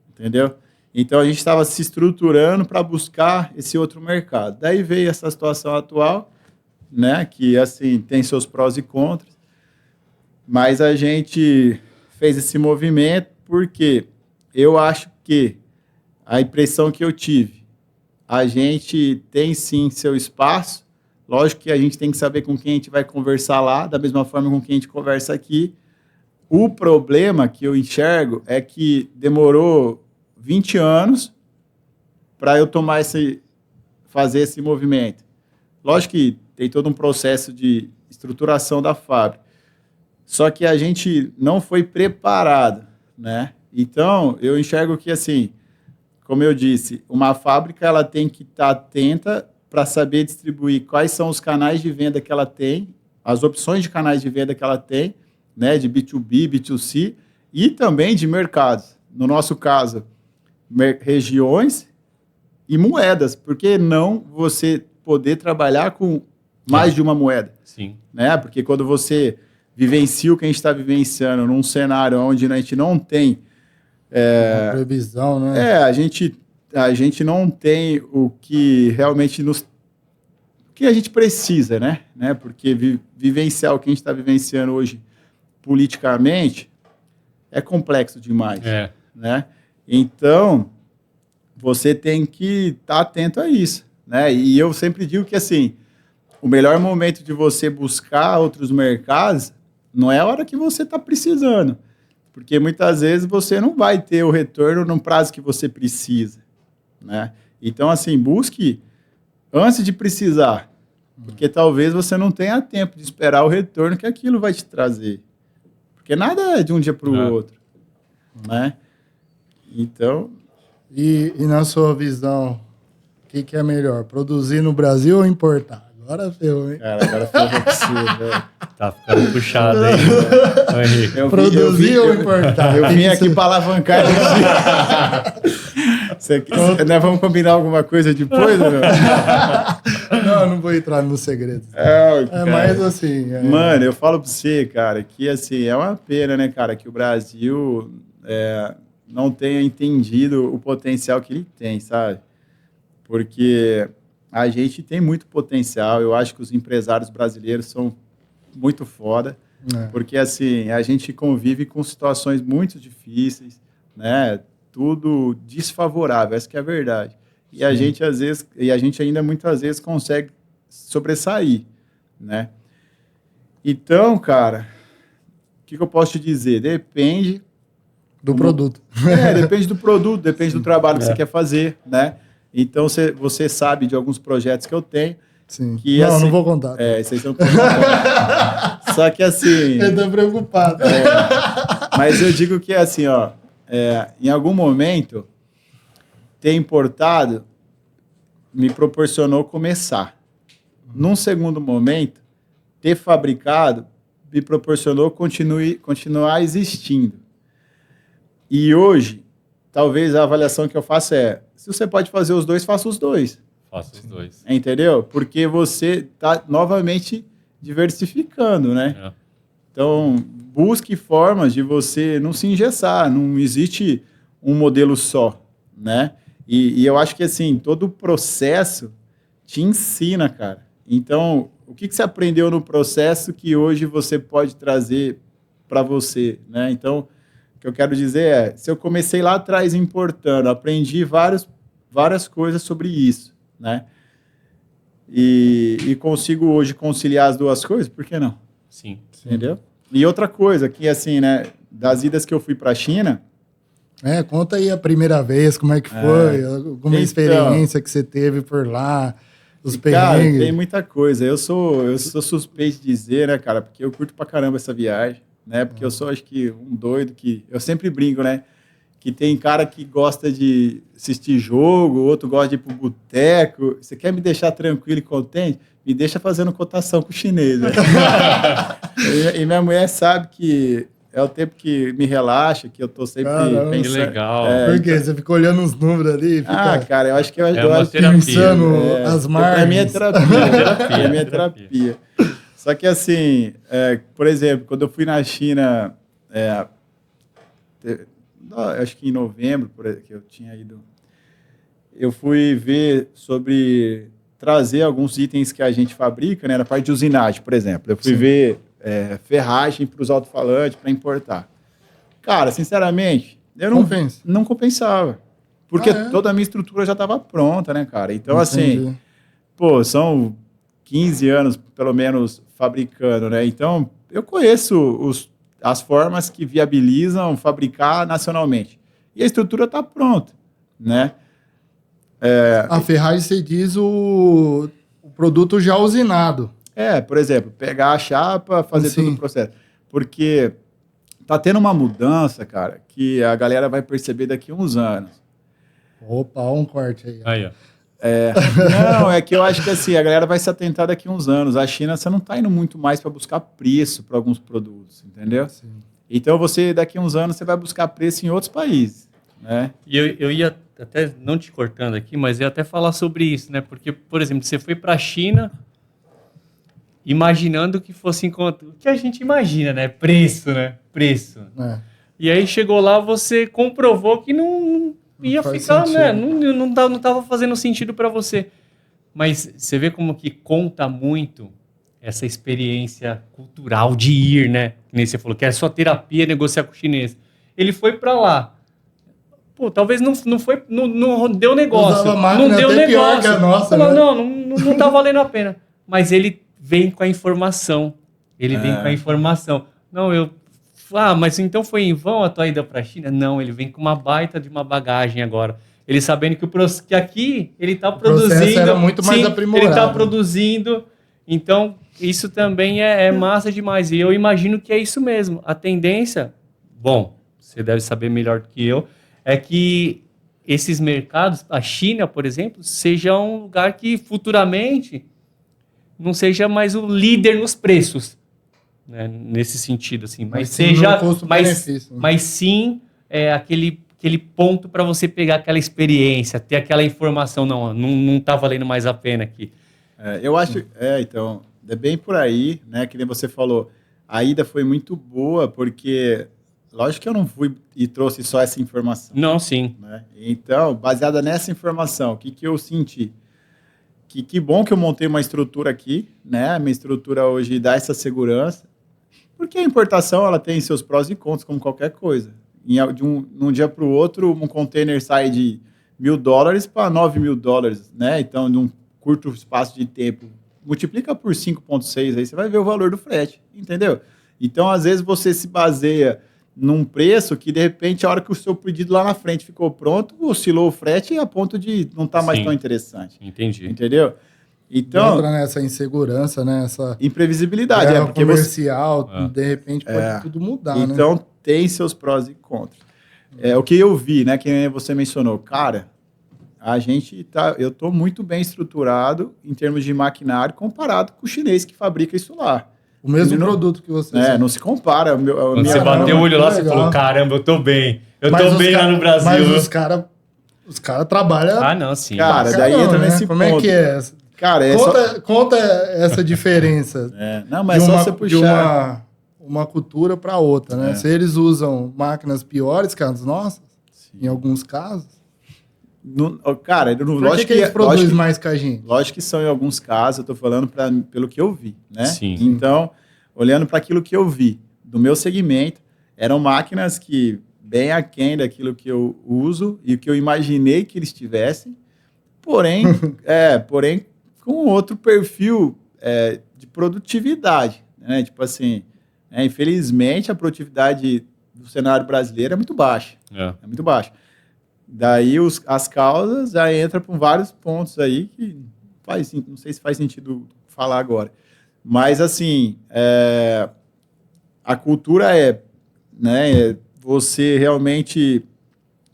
entendeu? Então, a gente estava se estruturando para buscar esse outro mercado. Daí veio essa situação atual, né, que assim tem seus prós e contras, mas a gente fez esse movimento porque eu acho que a impressão que eu tive, a gente tem sim seu espaço, lógico que a gente tem que saber com quem a gente vai conversar lá, da mesma forma com quem a gente conversa aqui. O problema que eu enxergo é que demorou 20 anos para eu fazer esse movimento. Lógico que tem todo um processo de estruturação da fábrica. Só que a gente não foi preparado, né? Então, eu enxergo que, assim, como eu disse, uma fábrica ela tem que estar atenta para saber distribuir quais são os canais de venda que ela tem, as opções de canais de venda que ela tem, né? De B2B, B2C, e também de mercados. No nosso caso, regiões e moedas. Por que não você poder trabalhar com mais de uma moeda? Sim. Né? Porque quando você vivencia o que a gente está vivenciando num cenário onde a gente não tem Uma previsão, né? A gente não tem o que realmente o que a gente precisa, né? Porque vivenciar o que a gente está vivenciando hoje politicamente é complexo demais, né? Então, você tem que estar atento a isso, né? E eu sempre digo que, assim, o melhor momento de você buscar outros mercados não é a hora que você está precisando, porque muitas vezes você não vai ter o retorno no prazo que você precisa, né? Então, assim, busque antes de precisar, porque talvez você não tenha tempo de esperar o retorno que aquilo vai te trazer, porque nada é de um dia para o outro, né? Então... E na sua visão, o que é melhor, produzir no Brasil ou importar? Agora ferrou, hein? Cara, agora ferrou pra você, velho. Tá ficando puxado aí. Produzir ou importar? Eu vim aqui para alavancar. Nós vamos combinar alguma coisa depois, ou não? Não vou entrar no segredo. Mas assim... Mano, eu falo para você, cara, que assim, é uma pena, né, cara, que o Brasil não tenha entendido o potencial que ele tem, sabe? Porque... a gente tem muito potencial, eu acho que os empresários brasileiros são muito foda, porque assim, a gente convive com situações muito difíceis, né? Tudo desfavorável, essa que é a verdade. E a gente, às vezes, ainda muitas vezes consegue sobressair, né? Então, cara, o que eu posso te dizer? Depende... do produto. Depende do produto, depende do trabalho que você quer fazer, né? Então, você sabe de alguns projetos que eu tenho. Sim. Que, não, assim, não vou contar. Vocês estão contando. Só que assim... eu tô preocupado. Mas eu digo que assim, ó, em algum momento, ter importado me proporcionou começar. Num segundo momento, ter fabricado me proporcionou continuar existindo. E hoje, talvez a avaliação que eu faço se você pode fazer os dois, faça os dois. Faça os dois. Entendeu? Porque você está novamente diversificando, né? Então, busque formas de você não se engessar, não existe um modelo só, né? E eu acho que, assim, todo o processo te ensina, cara. Então, o que você aprendeu no processo que hoje você pode trazer para você, né? Então, o que eu quero dizer se eu comecei lá atrás importando, aprendi várias coisas sobre isso, né? E consigo hoje conciliar as duas coisas, por que não? Sim. Entendeu? E outra coisa, que assim, né, das idas que eu fui para a China... conta aí a primeira vez, como é que foi, alguma experiência que você teve por lá, os perrengues. Cara, tem muita coisa. Eu sou suspeito de dizer, né, cara, porque eu curto pra caramba essa viagem, né, porque eu sou, acho que, um doido que... Eu sempre brinco, né, que tem cara que gosta de assistir jogo, outro gosta de ir pro boteco. Você quer me deixar tranquilo e contente? Me deixa fazendo cotação com o chinês. Né? e minha mulher sabe que é o tempo que me relaxa, que eu tô sempre pensando. Que legal. Por quê? Você fica olhando os números ali? Cara, eu acho que eu uma terapia. Pensando as margens. Pra mim é terapia. Pra mim é terapia. Só que assim, por exemplo, quando eu fui na China... acho que em novembro, que eu tinha ido, eu fui ver sobre trazer alguns itens que a gente fabrica, né, na parte de usinagem, por exemplo. Eu fui ver ferragem para os alto-falantes, para importar. Cara, sinceramente, eu não compensava. Porque toda a minha estrutura já estava pronta, né, cara? Então, assim, são 15 anos, pelo menos, fabricando, né? Então, eu conheço as formas que viabilizam fabricar nacionalmente. E a estrutura está pronta, né? A ferragem, você diz o produto já usinado. Por exemplo, pegar a chapa, fazer todo o processo. Porque tá tendo uma mudança, cara, que a galera vai perceber daqui a uns anos. Opa, um corte aí. Aí, ó. Não, é que eu acho que assim, a galera vai se atentar daqui a uns anos. A China, você não está indo muito mais para buscar preço para alguns produtos, entendeu? Sim. Então, daqui a uns anos, você vai buscar preço em outros países, né? E eu ia até, não te cortando aqui, mas ia até falar sobre isso, né? Porque, por exemplo, você foi para a China imaginando que fosse o que a gente imagina, né? Preço, né? Preço. E aí chegou lá, você comprovou que não ia ficar, né? Não tava fazendo sentido para você. Mas você vê como que conta muito essa experiência cultural de ir, né? Que nem você falou, que é só terapia negociar com o chinês. Ele foi para lá. Pô, talvez não deu negócio. Usava máquina Não deu até pior negócio. que a nossa, Falou, né? não tá valendo a pena. Mas ele vem com a informação. Ele vem com a informação. Mas então foi em vão a tua ida para a China? Não, ele vem com uma baita de uma bagagem agora. Ele sabendo que aqui ele está produzindo. Era muito mais aprimorado. Ele está produzindo. Então, isso também é massa demais. E eu imagino que é isso mesmo. A tendência, bom, você deve saber melhor do que eu, é que esses mercados, a China, por exemplo, seja um lugar que futuramente não seja mais o líder nos preços, né? Nesse sentido, assim, mas seja, mas sim aquele ponto para você pegar aquela experiência, ter aquela informação, não tá valendo mais a pena aqui. Eu acho, então, é bem por aí, né? Que nem você falou, a ida foi muito boa, porque lógico que eu não fui e trouxe só essa informação. Não, sim. Né? Então, baseada nessa informação, o que eu senti? Que bom que eu montei uma estrutura aqui, né? A minha estrutura hoje dá essa segurança, porque a importação ela tem seus prós e contras, como qualquer coisa. De um dia para o outro, um container sai de $1.000 para $9.000, né? Então, de um curto espaço de tempo, multiplica por 5,6, aí você vai ver o valor do frete, entendeu? Então, às vezes, você se baseia num preço que, de repente, a hora que o seu pedido lá na frente ficou pronto, oscilou o frete a ponto de não estar mais tão interessante. Entendi. Entendeu? Então, entra nessa insegurança, né? Essa imprevisibilidade. porque comercial, de repente, pode tudo mudar, então, né? tem seus prós e contras. O que eu vi, né, que você mencionou, cara, eu estou muito bem estruturado em termos de maquinário comparado com o chinês que fabrica isso lá. O mesmo produto que você... não se compara. Quando você bateu o olho lá, você falou, caramba, eu tô bem. Eu tô bem lá no Brasil. Mas os cara trabalham... Ah, não, sim. Cara, daí entra nesse Como ponto. Como é que é? Cara, conta essa diferença. Não, mas é só você puxar. De uma cultura para outra, né? Se eles usam máquinas piores que as nossas, em alguns casos... Cara, lógico que eles produzem mais que a gente. Lógico que são em alguns casos, eu estou falando pelo que eu vi, né? Sim. Então, olhando para aquilo que eu vi do meu segmento, eram máquinas que bem aquém daquilo que eu uso e que eu imaginei que eles tivessem, porém com outro perfil de produtividade, né? Tipo assim, infelizmente a produtividade do cenário brasileiro é muito baixa. É muito baixa. Daí as causas já entram por vários pontos aí que não sei se faz sentido falar agora. Mas, assim, a cultura você realmente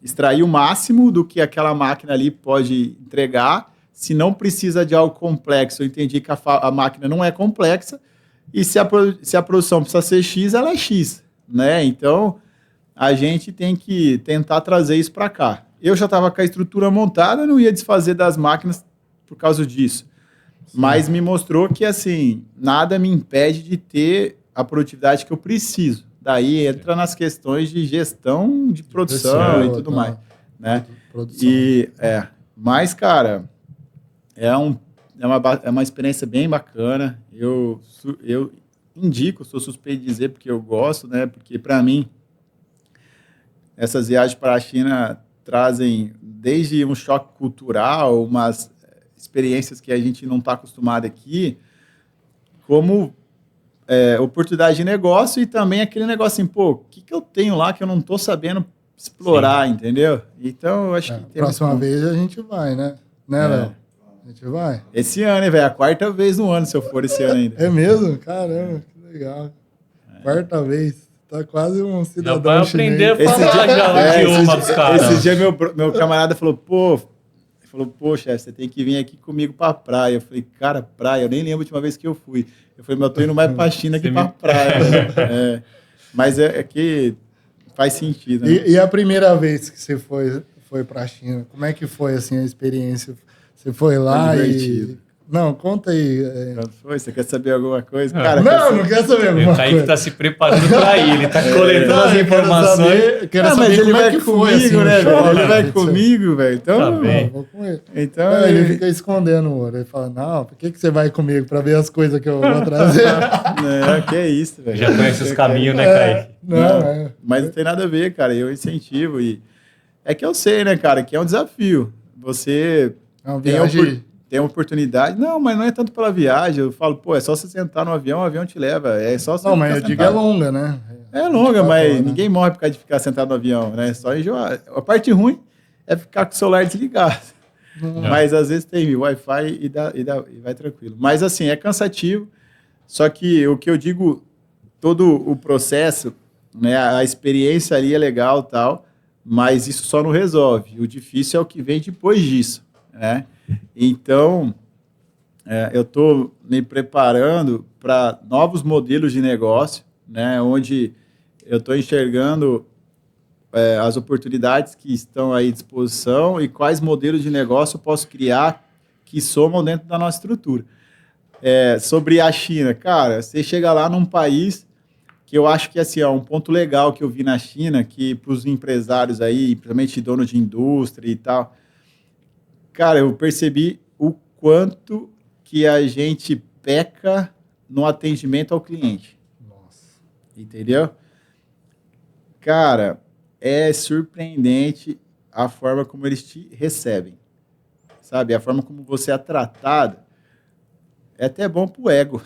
extrair o máximo do que aquela máquina ali pode entregar. Se não precisa de algo complexo, eu entendi que a máquina não é complexa. E se a produção precisa ser X, ela é X, né? Então, a gente tem que tentar trazer isso para cá. Eu já estava com a estrutura montada, não ia desfazer das máquinas por causa disso. Sim. Mas me mostrou que, assim, nada me impede de ter a produtividade que eu preciso. Daí entra nas questões de gestão de produção e tudo mais. Né? Mas, cara, é uma experiência bem bacana. Eu indico, sou suspeito de dizer, porque eu gosto, né? Porque, para mim, essas viagens para a China trazem desde um choque cultural, umas experiências que a gente não está acostumado aqui, como oportunidade de negócio e também aquele negócio assim, o que eu tenho lá que eu não estou sabendo explorar, Sim. entendeu? Então, eu acho que... Próxima vez a gente vai, né? Né, Léo? A gente vai. Esse ano, hein, velho? A quarta vez no ano, se eu for esse ano ainda. É mesmo? Caramba, que legal. Quarta vez. Tá quase um cidadão já vai aprender chinês. a falar já o idioma dos caras. Esse dia meu camarada falou, poxa, você tem que vir aqui comigo pra praia. Eu falei, cara, praia, eu nem lembro a última vez que eu fui. Eu falei, mas eu tô indo mais pra China que pra praia. Mas é que faz sentido, né? E a primeira vez que você foi pra China, como é que foi, assim, a experiência? Você foi lá e Não, conta aí. Quando foi? Você quer saber alguma coisa? Cara, Não quero saber alguma O Kaique coisa. está se preparando para ir, ele está coletando as Eu quero informações. Quero mas saber ele como vai é que foi, comigo, assim, o né, show, velho? Ele né? vai comigo, velho. Então, Tá bem. Vou com ele. então Não, ele fica escondendo o ouro. Ele fala, não, por que você vai comigo? Pra ver as coisas que eu vou trazer. que é isso, velho. Já conhece os caminhos, né, Kaique? Não. Mas não tem nada a ver, cara. Eu incentivo e é que eu sei, né, cara, que é um desafio. Você É uma tem viagem. tem uma oportunidade. Não, mas não é tanto pela viagem. Eu falo, pô, é só você sentar no avião, o avião te leva. É só você Não, mas eu ficar digo é sentado. longa, né? É longa, 24 mas horas, né? ninguém morre por causa de ficar sentado no avião, né? Só enjoar. A parte ruim é ficar com o celular desligado. Mas às vezes tem Wi-Fi e vai tranquilo. Mas assim, é cansativo. Só que o que eu digo, todo o processo, né, a experiência ali é legal e tal, mas isso só não resolve. O difícil é o que vem depois disso, né? Então, eu estou me preparando para novos modelos de negócio, né, onde eu estou enxergando as oportunidades que estão aí à disposição e quais modelos de negócio eu posso criar que somam dentro da nossa estrutura. Sobre a China, cara, você chega lá num país que eu acho que assim, um ponto legal que eu vi na China, que para os empresários aí, principalmente donos de indústria e tal, cara, eu percebi o quanto que a gente peca no atendimento ao cliente. Nossa. Entendeu? Cara, é surpreendente a forma como eles te recebem. Sabe? A forma como você é tratado é até bom pro ego.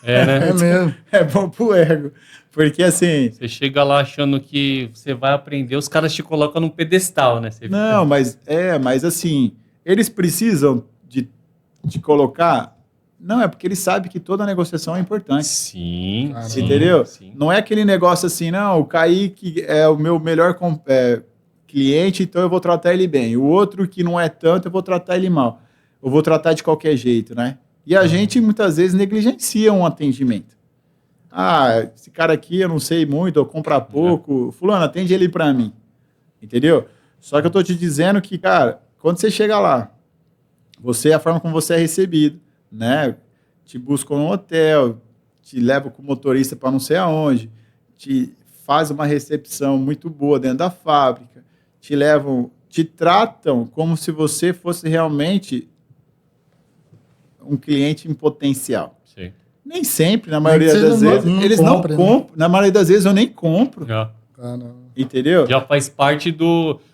É, né? É mesmo. É bom pro ego. Porque assim... Você chega lá achando que você vai aprender, os caras te colocam num pedestal, né? Você Não, mas assim, eles precisam de colocar... Não, é porque eles sabem que toda negociação é importante. Sim, Caramba. sim, Entendeu? sim. Não é aquele negócio assim, não, o Kaique é o meu melhor cliente, então eu vou tratar ele bem. O outro que não é tanto, eu vou tratar ele mal. Eu vou tratar de qualquer jeito, né? E a gente, muitas vezes, negligencia um atendimento. Ah, esse cara aqui eu não sei muito, eu compro pouco. Fulano, atende ele pra mim. Entendeu? Só que eu tô te dizendo que, cara, quando você chega lá, a forma como você é recebido, né? Te buscam no hotel, te levam com o motorista para não sei aonde, te faz uma recepção muito boa dentro da fábrica, te tratam como se você fosse realmente um cliente em potencial. Sim. Nem sempre, na maioria você das vezes, eles não compra, compram. né? Na maioria das vezes eu nem compro, Já, Ah, não. entendeu? já faz parte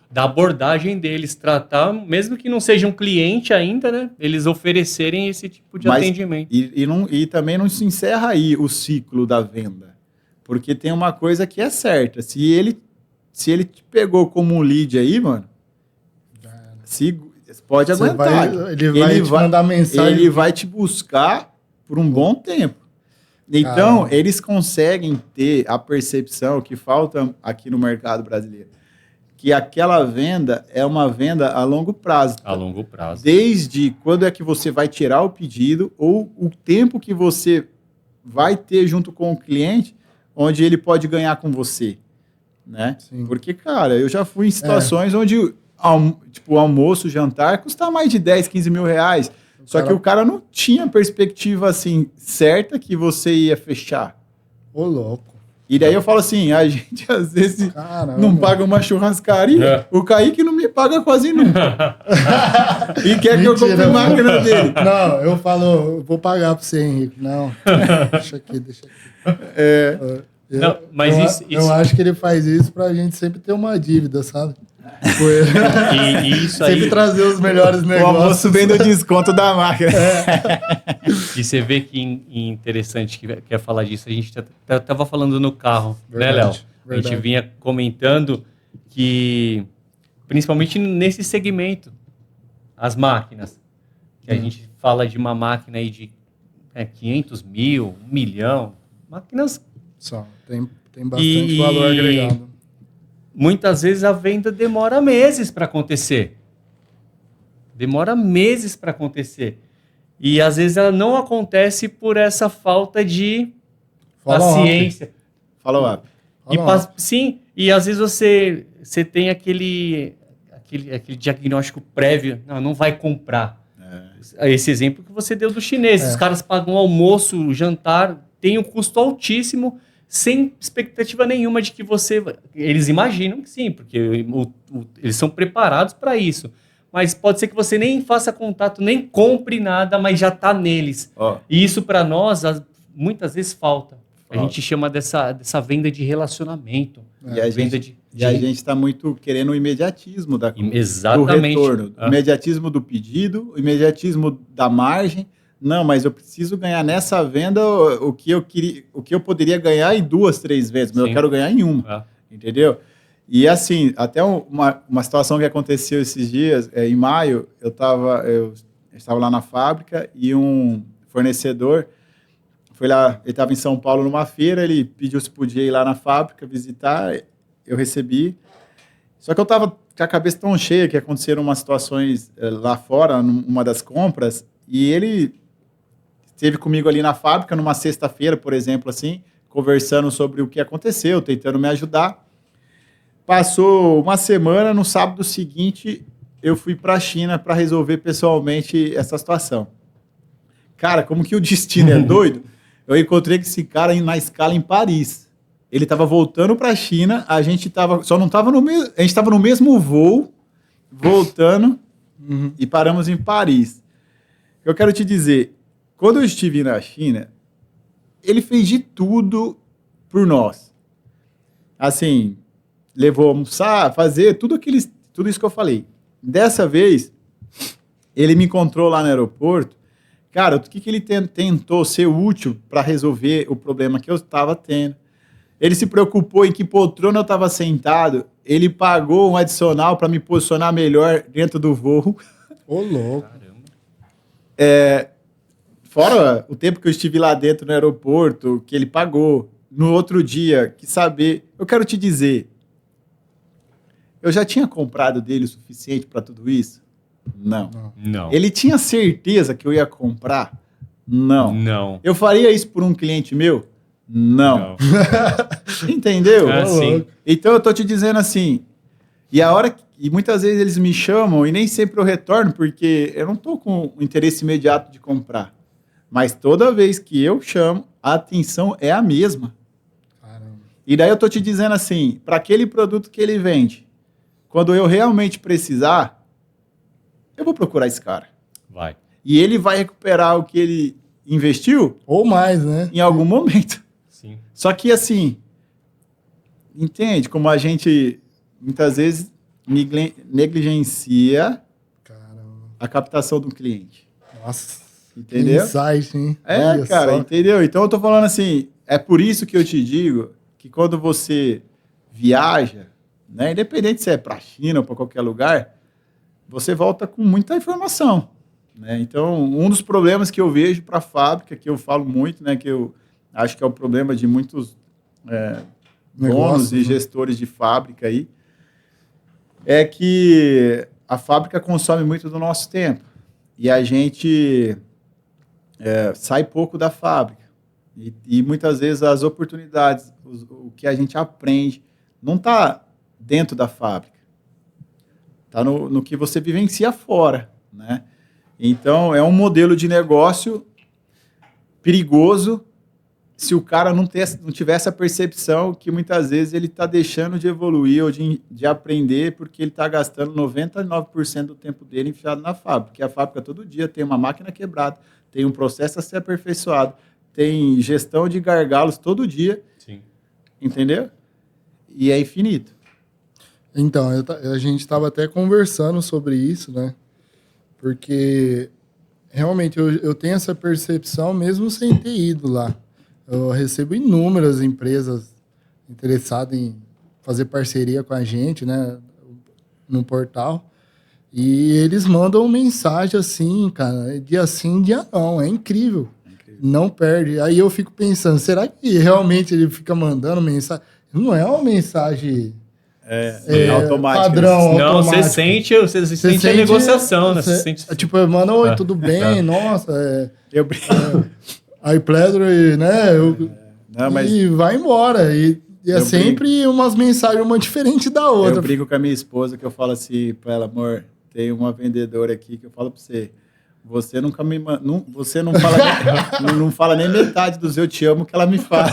da abordagem deles, tratar, mesmo que não seja um cliente ainda, né? Eles oferecerem esse tipo de Mas- atendimento. E também não se encerra aí o ciclo da venda. Porque tem uma coisa que é certa. Se ele te pegou como um lead aí, mano, pode Você aguentar. ele vai te mandar mensagem. Ele vai te buscar por um bom tempo. Então, Caramba. eles conseguem ter a percepção que falta aqui no mercado brasileiro. Que aquela venda é uma venda a longo prazo. A longo prazo. Desde quando é que você vai tirar o pedido ou o tempo que você vai ter junto com o cliente, onde ele pode ganhar com você, né? Sim. Porque, cara, eu já fui em situações onde o almoço, jantar, custa mais de 10, 15 mil reais. Só que o cara não tinha perspectiva, assim, certa que você ia fechar. Ô, louco. E daí eu falo assim, a gente às vezes Caramba. não paga uma churrascaria, É. o Kaique não me paga quase nunca. E quer que eu compre Mentira, máquina dele. Não, eu falo, eu vou pagar pra você, Henrique. Não, deixa aqui. Não, mas eu isso- acho que ele faz isso pra gente sempre ter uma dívida, sabe? Tipo, E isso aí, sempre trazer os melhores O negócios. almoço vem do desconto da máquina. e você vê que interessante que quer falar disso. A gente tava falando no carro, né, Verdade, Léo? A gente verdade. vinha comentando que, principalmente nesse segmento, as máquinas, que a gente fala de uma máquina aí de 500 mil, 1 milhão, máquinas. Só, tem bastante valor agregado. Muitas vezes a venda demora meses para acontecer. Demora meses para acontecer. E às vezes ela não acontece por essa falta de paciência. Follow up. Sim, e às vezes você tem aquele diagnóstico prévio, não vai comprar. Esse exemplo que você deu do chinês. Os caras pagam almoço, jantar, tem um custo altíssimo, sem expectativa nenhuma de que você... Eles imaginam que sim, porque eles são preparados para isso. Mas pode ser que você nem faça contato, nem compre nada, mas já está neles. E isso para nós, muitas vezes falta. A gente chama dessa venda de relacionamento. E a gente está muito querendo o imediatismo do retorno. O imediatismo do pedido, o imediatismo da margem. Não, mas eu preciso ganhar nessa venda o que eu poderia ganhar em 2, 3 vezes, mas eu quero ganhar em uma. Entendeu? E assim, até uma situação que aconteceu esses dias, em maio, eu estava lá na fábrica e um fornecedor foi lá, ele estava em São Paulo numa feira, ele pediu se podia ir lá na fábrica visitar, eu recebi. Só que eu estava com a cabeça tão cheia que aconteceram umas situações lá fora, numa das compras, e ele esteve comigo ali na fábrica, numa sexta-feira, por exemplo, assim, conversando sobre o que aconteceu, tentando me ajudar. Passou uma semana, no sábado seguinte, eu fui para a China para resolver pessoalmente essa situação. Cara, como que o destino é doido? Eu encontrei com esse cara na escala em Paris. Ele estava voltando para a China, a gente estava no mesmo voo, voltando, e paramos em Paris. Eu quero te dizer, quando eu estive na China, ele fez de tudo por nós. Assim, levou a almoçar, fazer tudo isso que eu falei. Dessa vez, ele me encontrou lá no aeroporto. Cara, o que ele tentou ser útil para resolver o problema que eu estava tendo. Ele se preocupou em que poltrona eu estava sentado. Ele pagou um adicional para me posicionar melhor dentro do voo. Ô, louco. Fora o tempo que eu estive lá dentro no aeroporto, que ele pagou. No outro dia, eu quero te dizer, eu já tinha comprado dele o suficiente para tudo isso? Não. Ele tinha certeza que eu ia comprar? Não. Eu faria isso por um cliente meu? Não. Entendeu? Sim. Então eu tô te dizendo assim, e muitas vezes eles me chamam e nem sempre eu retorno, porque eu não tô com o interesse imediato de comprar. Mas toda vez que eu chamo, a atenção é a mesma. Caramba. E daí eu tô te dizendo assim, para aquele produto que ele vende, quando eu realmente precisar, eu vou procurar esse cara. Vai. E ele vai recuperar o que ele investiu. Ou mais, né? Em algum momento. Sim. Só que assim, entende como a gente muitas vezes negligencia a captação do cliente. Nossa. Entendeu? Insight, hein? Cara, entendeu? Então eu tô falando assim, é por isso que eu te digo que quando você viaja, né, independente se é para a China ou para qualquer lugar, você volta com muita informação, né? Então, um dos problemas que eu vejo para a fábrica, que eu falo muito, né, que eu acho que é o problema de muitos donos e gestores de fábrica aí, é que a fábrica consome muito do nosso tempo e a gente sai pouco da fábrica. E muitas vezes as oportunidades, o que a gente aprende, não está dentro da fábrica. Está no que você vivencia fora, né? Então, é um modelo de negócio perigoso se o cara não tiver essa percepção que muitas vezes ele está deixando de evoluir ou de aprender porque ele está gastando 99% do tempo dele enfiado na fábrica. Porque a fábrica todo dia tem uma máquina quebrada, tem um processo a ser aperfeiçoado, tem gestão de gargalos todo dia. Sim. Entendeu? E é infinito. Então, a gente estava até conversando sobre isso, né? Porque realmente eu tenho essa percepção mesmo sem ter ido lá. Eu recebo inúmeras empresas interessadas em fazer parceria com a gente, né? No portal. E eles mandam mensagem assim, cara, dia sim, dia não. É incrível. Não perde. Aí eu fico pensando, será que realmente ele fica mandando mensagem? Não é uma mensagem... automático. Padrão, não, automático. Você sente a negociação, né? Você sente... Tipo, manda, oi, tudo bem? Nossa, aí pleasure, né? E vai embora. E é sempre umas mensagens, uma diferente da outra. Eu brigo com a minha esposa, que eu falo assim pra ela, amor, tem uma vendedora aqui que eu falo pra você, você nunca me... você não fala, não fala nem metade dos eu te amo que ela me fala.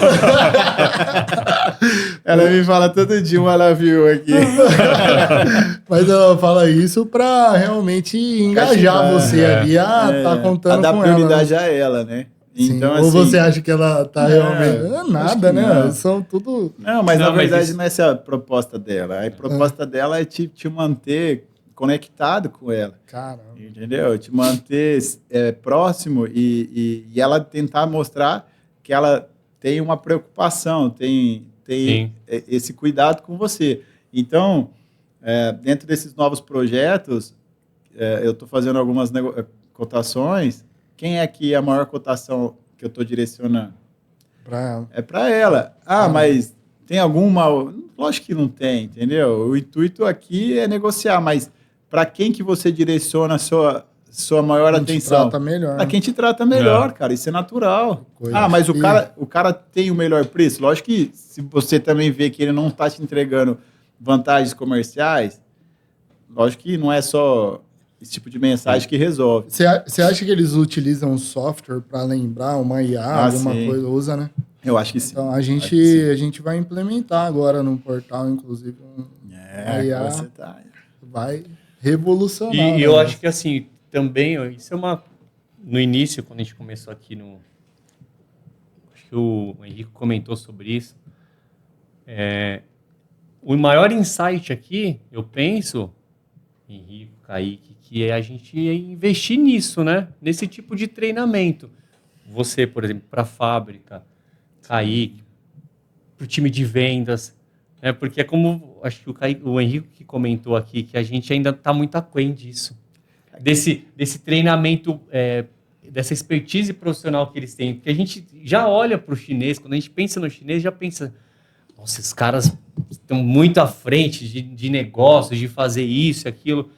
Ela me fala todo dia um I love you aqui. Mas ela fala isso pra realmente engajar você ali. Tá contando a dar com prioridade ela, a ela, né? Sim. Então, Ou assim, você acha que ela tá realmente... nada, né? Não. São tudo... Não, mas Não, na mas verdade isso... não é essa a proposta dela. A proposta dela é te manter conectado com ela. Caramba. Entendeu? Te manter próximo e ela tentar mostrar que ela tem uma preocupação, tem esse cuidado com você. Então, dentro desses novos projetos, eu estou fazendo algumas cotações. Quem é que é a maior cotação que eu estou direcionando? Para ela. É para ela. Mas tem alguma... Lógico que não tem, entendeu? O intuito aqui é negociar, mas para quem que você direciona a sua maior atenção? Para quem te trata melhor, cara. Isso é natural. Mas o cara tem o melhor preço? Lógico que se você também vê que ele não está te entregando vantagens comerciais, lógico que não é só esse tipo de mensagem que resolve. Você acha que eles utilizam um software para lembrar, uma IA, alguma coisa? Usa, né? Eu acho que sim. Então, a gente vai implementar agora no portal, inclusive, uma IA. Você tá... Vai revolucionar. E eu acho que, assim, também, isso é no início, quando a gente começou aqui acho que o Henrique comentou sobre isso. O maior insight aqui, eu penso, Henrique, Kaique, que é a gente investir nisso, né? Nesse tipo de treinamento. Você, por exemplo, para a fábrica, Kaique, para o time de vendas, né? Porque é como, acho que o Henrique que comentou aqui, que a gente ainda está muito aquém disso. Desse treinamento, dessa expertise profissional que eles têm. Porque a gente já olha para o chinês, quando a gente pensa no chinês, já pensa, nossa, esses caras estão muito à frente de negócios, de fazer isso, aquilo.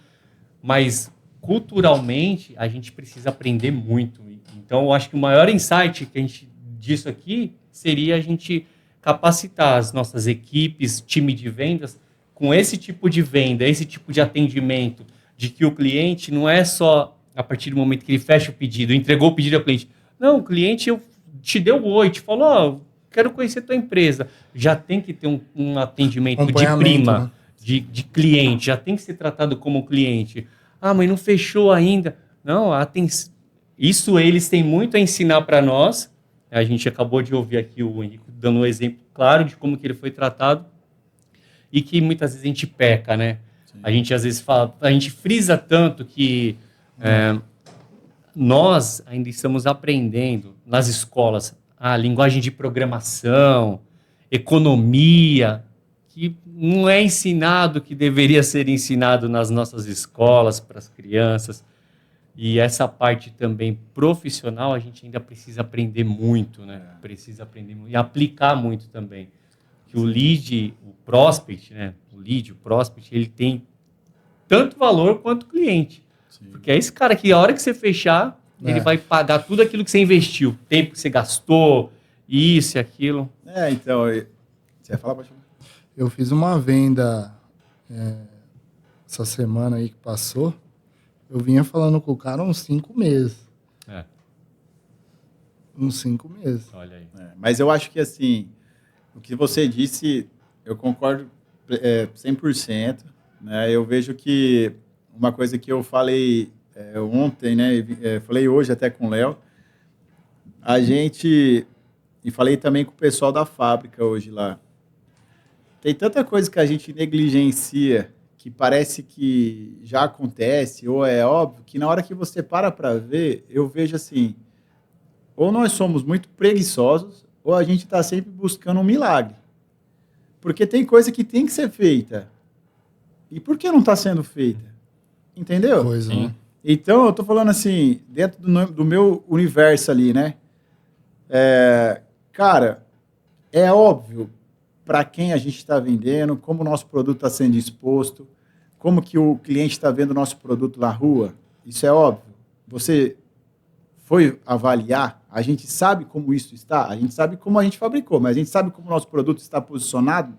Mas, culturalmente, a gente precisa aprender muito. Então, eu acho que o maior insight disso aqui seria a gente capacitar as nossas equipes, time de vendas, com esse tipo de venda, esse tipo de atendimento, de que o cliente não é só a partir do momento que ele fecha o pedido, entregou o pedido ao cliente. Não, o cliente te deu oi, te falou, quero conhecer a tua empresa. Já tem que ter um atendimento de prima, né? de cliente, já tem que ser tratado como cliente. Mas não fechou ainda. Não, isso eles têm muito a ensinar para nós. A gente acabou de ouvir aqui o Henrique dando um exemplo claro de como que ele foi tratado e que muitas vezes a gente peca, né? Sim. A gente às vezes a gente frisa tanto que nós ainda estamos aprendendo nas escolas a linguagem de programação, economia, que não é ensinado, que deveria ser ensinado nas nossas escolas para as crianças. E essa parte também profissional a gente ainda precisa aprender muito, né? Precisa aprender muito, e aplicar muito também. Que o lead, o prospect, né? O prospect, ele tem tanto valor quanto o cliente. Sim. Porque é esse cara que a hora que você fechar, ele vai pagar tudo aquilo que você investiu, o tempo que você gastou, isso e aquilo. Então, você ia falar, pode falar? Eu fiz uma venda essa semana aí que passou. Eu vinha falando com o cara uns 5 meses. Uns 5 meses. Olha aí. Mas eu acho que, assim, o que você disse, eu concordo 100%. Né? Eu vejo que uma coisa que eu falei ontem, né? Falei hoje até com o Léo, e falei também com o pessoal da fábrica hoje lá. Tem tanta coisa que a gente negligencia, que parece que já acontece, ou é óbvio, que na hora que você para ver, eu vejo assim, ou nós somos muito preguiçosos, ou a gente está sempre buscando um milagre. Porque tem coisa que tem que ser feita. E por que não está sendo feita? Entendeu? Coisa, né? Então, eu estou falando assim, dentro do meu universo ali, né? Cara, é óbvio para quem a gente está vendendo, como o nosso produto está sendo exposto, como que o cliente está vendo o nosso produto na rua. Isso é óbvio. Você foi avaliar, a gente sabe como isso está, a gente sabe como a gente fabricou, mas a gente sabe como o nosso produto está posicionado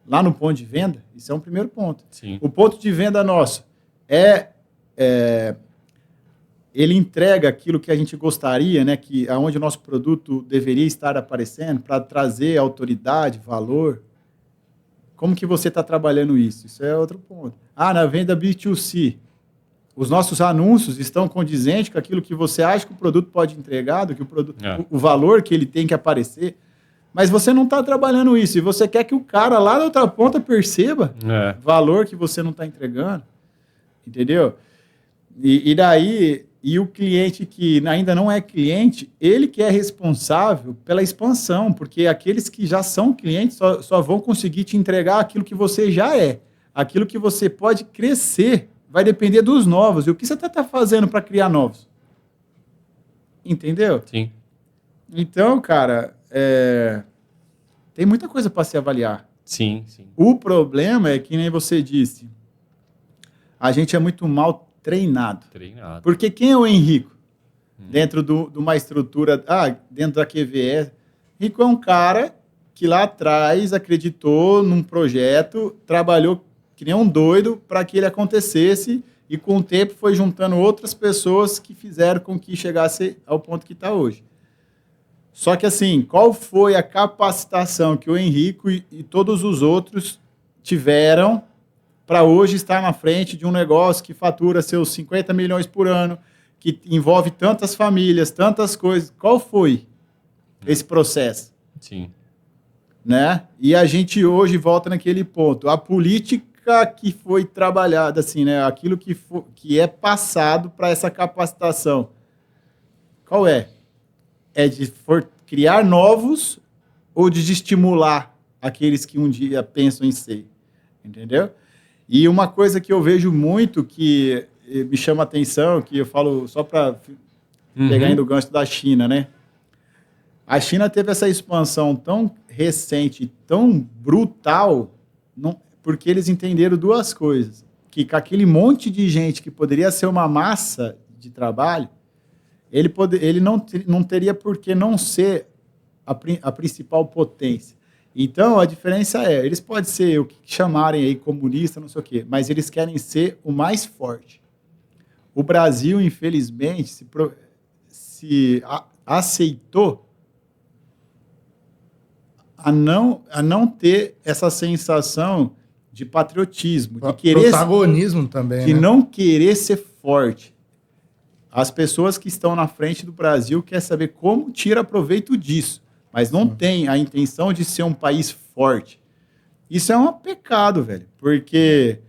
lá no ponto de venda. Isso é um primeiro ponto. Sim. O ponto de venda nosso ele entrega aquilo que a gente gostaria, né, que aonde o nosso produto deveria estar aparecendo, para trazer autoridade, valor. Como que você está trabalhando isso? Isso é outro ponto. Na venda B2C, os nossos anúncios estão condizentes com aquilo que você acha que o produto pode entregar, do que o valor que ele tem que aparecer, mas você não está trabalhando isso, e você quer que o cara lá da outra ponta perceba o valor que você não está entregando, entendeu? E daí, o cliente que ainda não é cliente, ele que é responsável pela expansão, porque aqueles que já são clientes só vão conseguir te entregar aquilo que você já é, aquilo que você pode crescer, vai depender dos novos. E o que você está fazendo para criar novos? Entendeu? Sim. Então, cara, tem muita coisa para se avaliar. Sim, sim. O problema é que, nem você disse, a gente é muito mal treinado. Porque quem é o Henrico? Dentro de uma estrutura, dentro da QVE, Henrico é um cara que lá atrás acreditou num projeto, trabalhou que nem um doido para que ele acontecesse, e com o tempo foi juntando outras pessoas que fizeram com que chegasse ao ponto que está hoje. Só que assim, qual foi a capacitação que o Henrico e todos os outros tiveram para hoje estar na frente de um negócio que fatura seus 50 milhões por ano, que envolve tantas famílias, tantas coisas? Qual foi esse processo? Sim. Né? E a gente hoje volta naquele ponto. A política que foi trabalhada, assim, né? Aquilo que é passado para essa capacitação. Qual é? É de criar novos ou de estimular aqueles que um dia pensam em ser? Entendeu? E uma coisa que eu vejo muito, que me chama a atenção, que eu falo só para pegar ainda o gancho da China, né? A China teve essa expansão tão recente, tão brutal, porque eles entenderam duas coisas. Que com aquele monte de gente que poderia ser uma massa de trabalho, ele não teria por que não ser a principal potência. Então, a diferença eles podem ser o que chamarem aí comunista, não sei o quê, mas eles querem ser o mais forte. O Brasil, infelizmente, se aceitou a não ter essa sensação de patriotismo, de querer protagonismo também, de né? não querer ser forte. As pessoas que estão na frente do Brasil querem saber como tira proveito disso, mas não tem a intenção de ser um país forte. Isso é um pecado, velho, porque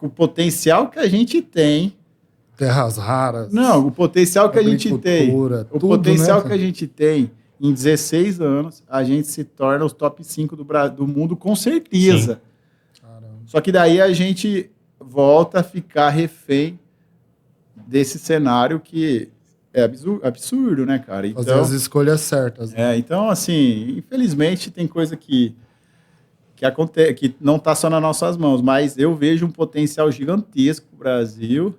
o potencial que a gente tem, terras raras. Não, o potencial que a gente tem, o potencial que a gente tem, em 16 anos, a gente se torna os top 5 do mundo, com certeza. Só que daí a gente volta a ficar refém desse cenário que é absurdo, né, cara? Então, fazer as escolhas certas. Né? Então, assim, infelizmente tem coisa que acontece, que não está só nas nossas mãos, mas eu vejo um potencial gigantesco no Brasil,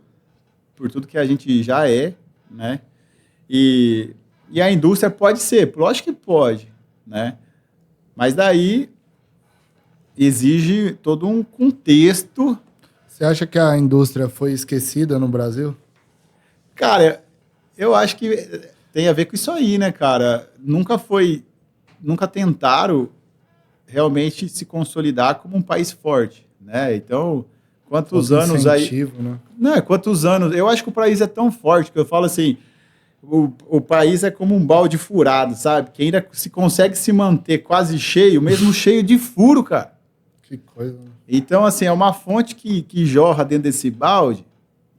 por tudo que a gente já é, né? E a indústria pode ser, lógico que pode, né? Mas daí exige todo um contexto. Você acha que a indústria foi esquecida no Brasil? Cara, eu acho que tem a ver com isso aí, né, cara? Nunca tentaram realmente se consolidar como um país forte, né? Então, quantos anos aí... Né? Não, quantos anos... Eu acho que o país é tão forte que eu falo assim... O país é como um balde furado, sabe? Que ainda consegue se manter quase cheio, mesmo cheio de furo, cara. Que coisa. Né? Então, assim, é uma fonte que jorra dentro desse balde,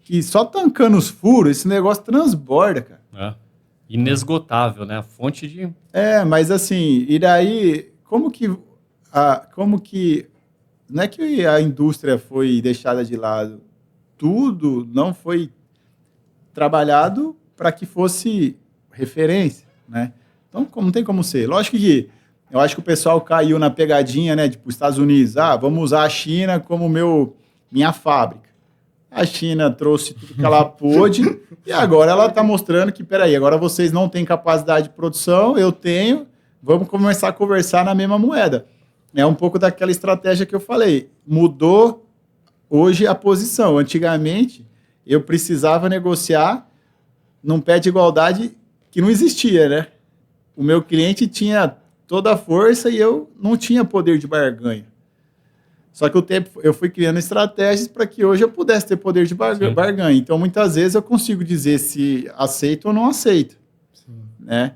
que só tancando os furos, esse negócio transborda, cara. Inesgotável, né? A fonte de... Mas assim, e daí, como que... Não é que a indústria foi deixada de lado. Tudo não foi trabalhado para que fosse referência, né? Então, não tem como ser. Lógico que eu acho que o pessoal caiu na pegadinha, né? Tipo, Estados Unidos, vamos usar a China como minha fábrica. A China trouxe tudo que ela pôde e agora ela está mostrando que, peraí, agora vocês não têm capacidade de produção, eu tenho, vamos começar a conversar na mesma moeda. É um pouco daquela estratégia que eu falei. Mudou hoje a posição. Antigamente, eu precisava negociar num pé de igualdade que não existia, né? O meu cliente tinha toda a força e eu não tinha poder de barganha. Só que eu fui criando estratégias para que hoje eu pudesse ter poder de barganha. Então, muitas vezes eu consigo dizer se aceito ou não aceito. Sim. Né?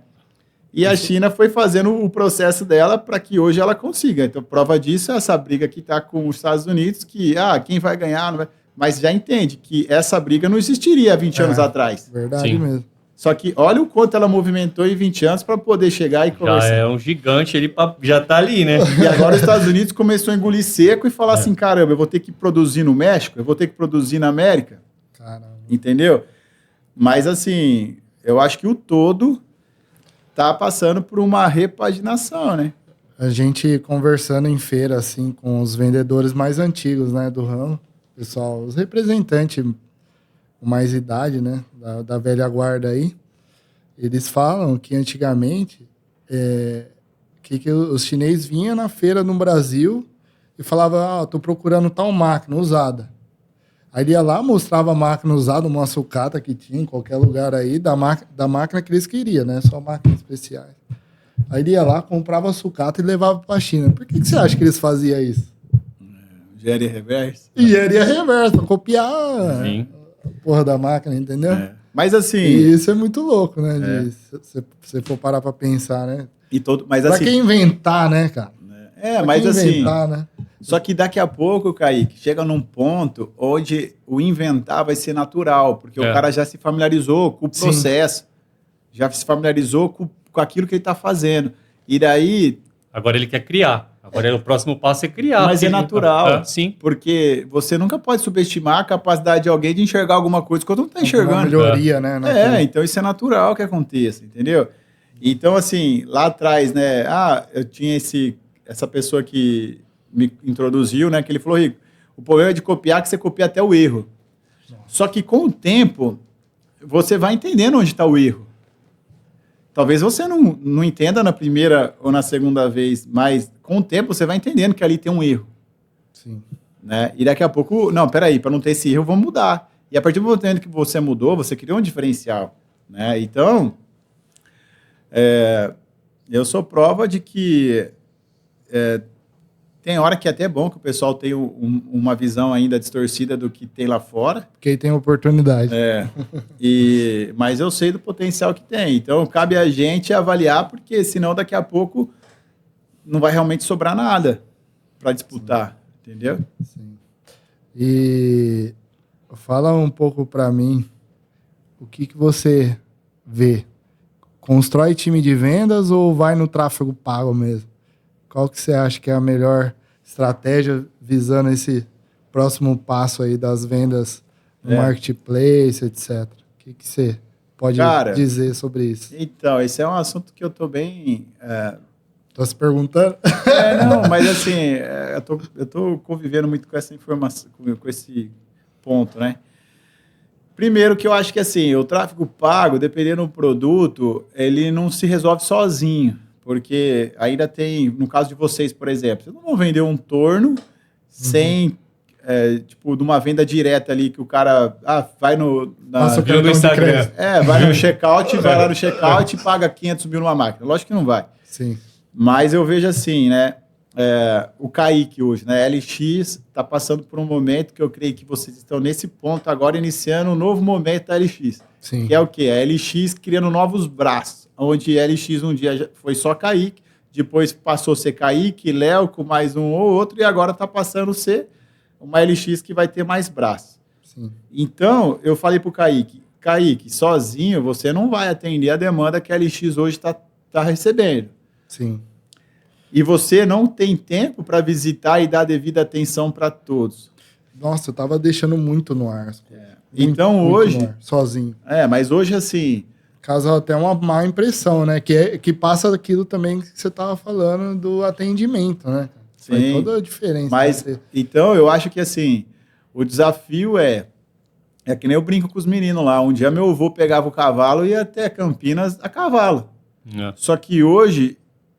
E a China foi fazendo o processo dela para que hoje ela consiga. Então, prova disso é essa briga que está com os Estados Unidos, que quem vai ganhar, não vai... Mas já entende que essa briga não existiria há 20 anos atrás. Verdade Sim. mesmo. Só que olha o quanto ela movimentou em 20 anos para poder chegar e conversar. Já é um gigante, ele já está ali, né? E agora os Estados Unidos começou a engolir seco e falar assim, caramba, eu vou ter que produzir no México, eu vou ter que produzir na América. Caramba. Entendeu? Mas assim, eu acho que o todo está passando por uma repaginação, né? A gente conversando em feira, assim, com os vendedores mais antigos, né, do ramo, pessoal, os representantes com mais idade, né, da velha guarda aí, eles falam que antigamente que os chineses vinham na feira no Brasil e falavam, tô procurando tal máquina usada. Aí ele ia lá, mostrava a máquina usada, uma sucata que tinha em qualquer lugar aí, da máquina que eles queriam, né, só máquinas especiais. Aí ele ia lá, comprava a sucata e levava para a China. Por que você acha que eles faziam isso? Engenharia reversa. Engenharia reversa, para copiar a porra da máquina, entendeu? Mas assim... E isso é muito louco, né? Se você for parar para pensar, né? Mas pra assim... quem inventar, né, cara? Mas assim... Né? Só que daqui a pouco, Kaique, chega num ponto onde o inventar vai ser natural, porque o cara já se familiarizou com o processo, já se familiarizou com aquilo que ele está fazendo. E daí... Agora ele quer criar. Agora o próximo passo é criar. Mas é natural. Sim. Porque você nunca pode subestimar a capacidade de alguém de enxergar alguma coisa que eu não está enxergando. Uma melhoria, né? Então isso é natural que aconteça, entendeu? Então, assim, lá atrás, né? Eu tinha essa pessoa que me introduziu, né? Que ele falou, Rico, o problema é de copiar que você copia até o erro. Só que com o tempo, você vai entendendo onde está o erro. Talvez você não entenda na primeira ou na segunda vez, mas com o tempo você vai entendendo que ali tem um erro. Sim. Né? E daqui a pouco, peraí, para não ter esse erro, vamos mudar. E a partir do momento que você mudou, você criou um diferencial. Né? Então, eu sou prova de que tem hora que é até bom que o pessoal tenha uma visão ainda distorcida do que tem lá fora. Porque aí tem oportunidade. Mas eu sei do potencial que tem. Então, cabe a gente avaliar, porque senão daqui a pouco não vai realmente sobrar nada para disputar. Sim. Entendeu? Sim. E fala um pouco para mim o que você vê. Constrói time de vendas ou vai no tráfego pago mesmo? Qual que você acha que é a melhor estratégia visando esse próximo passo aí das vendas no marketplace, etc? O que você pode dizer sobre isso? Então, esse é um assunto que eu estou bem... Tô se perguntando? Mas assim, eu estou convivendo muito com essa informação, com esse ponto, né? Primeiro que eu acho que assim, o tráfego pago, dependendo do produto, ele não se resolve sozinho. Porque ainda tem, no caso de vocês, por exemplo, vocês não vão vender um torno sem, de uma venda direta ali, que o cara vai no Instagram. Vai no checkout, vai lá no checkout e paga 500 mil numa máquina. Lógico que não vai. Sim. Mas eu vejo assim, né? O Kaique hoje, né? LX está passando por um momento que eu creio que vocês estão nesse ponto agora, iniciando um novo momento da LX. Sim. Que é o quê? A LX criando novos braços. Onde LX um dia foi só Kaique, depois passou a ser Kaique, Léo com mais um ou outro, e agora está passando a ser uma LX que vai ter mais braços. Sim. Então, eu falei para o Kaique, sozinho você não vai atender a demanda que a LX hoje está recebendo. Sim. E você não tem tempo para visitar e dar devida atenção para todos. Nossa, eu estava deixando muito no ar. Então, hoje... Ar, sozinho. Mas hoje, assim... Causa até uma má impressão, né? Que passa aquilo também que você estava falando do atendimento, né? Sim. Faz toda a diferença. Mas, então, eu acho que, assim, o desafio é que nem eu brinco com os meninos lá. Um dia meu avô pegava o cavalo e ia até Campinas a cavalo. Só que hoje,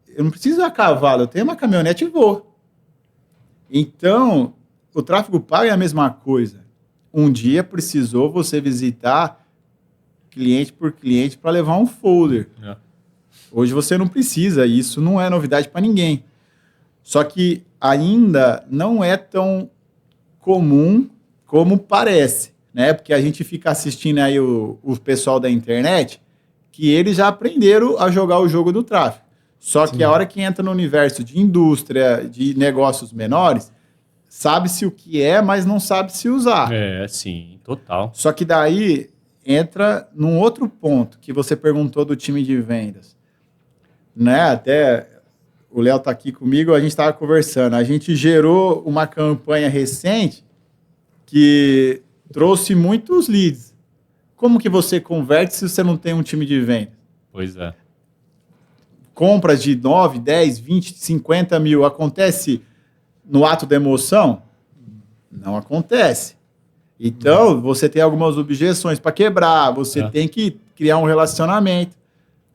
eu não preciso a cavalo, eu tenho uma caminhonete e vou. Então, o tráfego pago é a mesma coisa. um dia precisou você visitar cliente por cliente para levar um folder. Hoje você não precisa, e isso não é novidade para ninguém. Só que ainda não é tão comum como parece, né? Porque a gente fica assistindo aí o pessoal da internet, que eles já aprenderam a jogar o jogo do tráfego. Só que a hora que entra no universo de indústria, de negócios menores, sabe-se o que é, mas não sabe se usar. Sim, total. Só que daí entra num outro ponto que você perguntou do time de vendas. Né? Até o Léo está aqui comigo, a gente estava conversando. A gente gerou uma campanha recente que trouxe muitos leads. Como que você converte se você não tem um time de vendas? Pois é. Compras de 9, 10, 20, 50 mil acontece no ato da emoção? Não acontece. Então, você tem algumas objeções para quebrar, você tem que criar um relacionamento.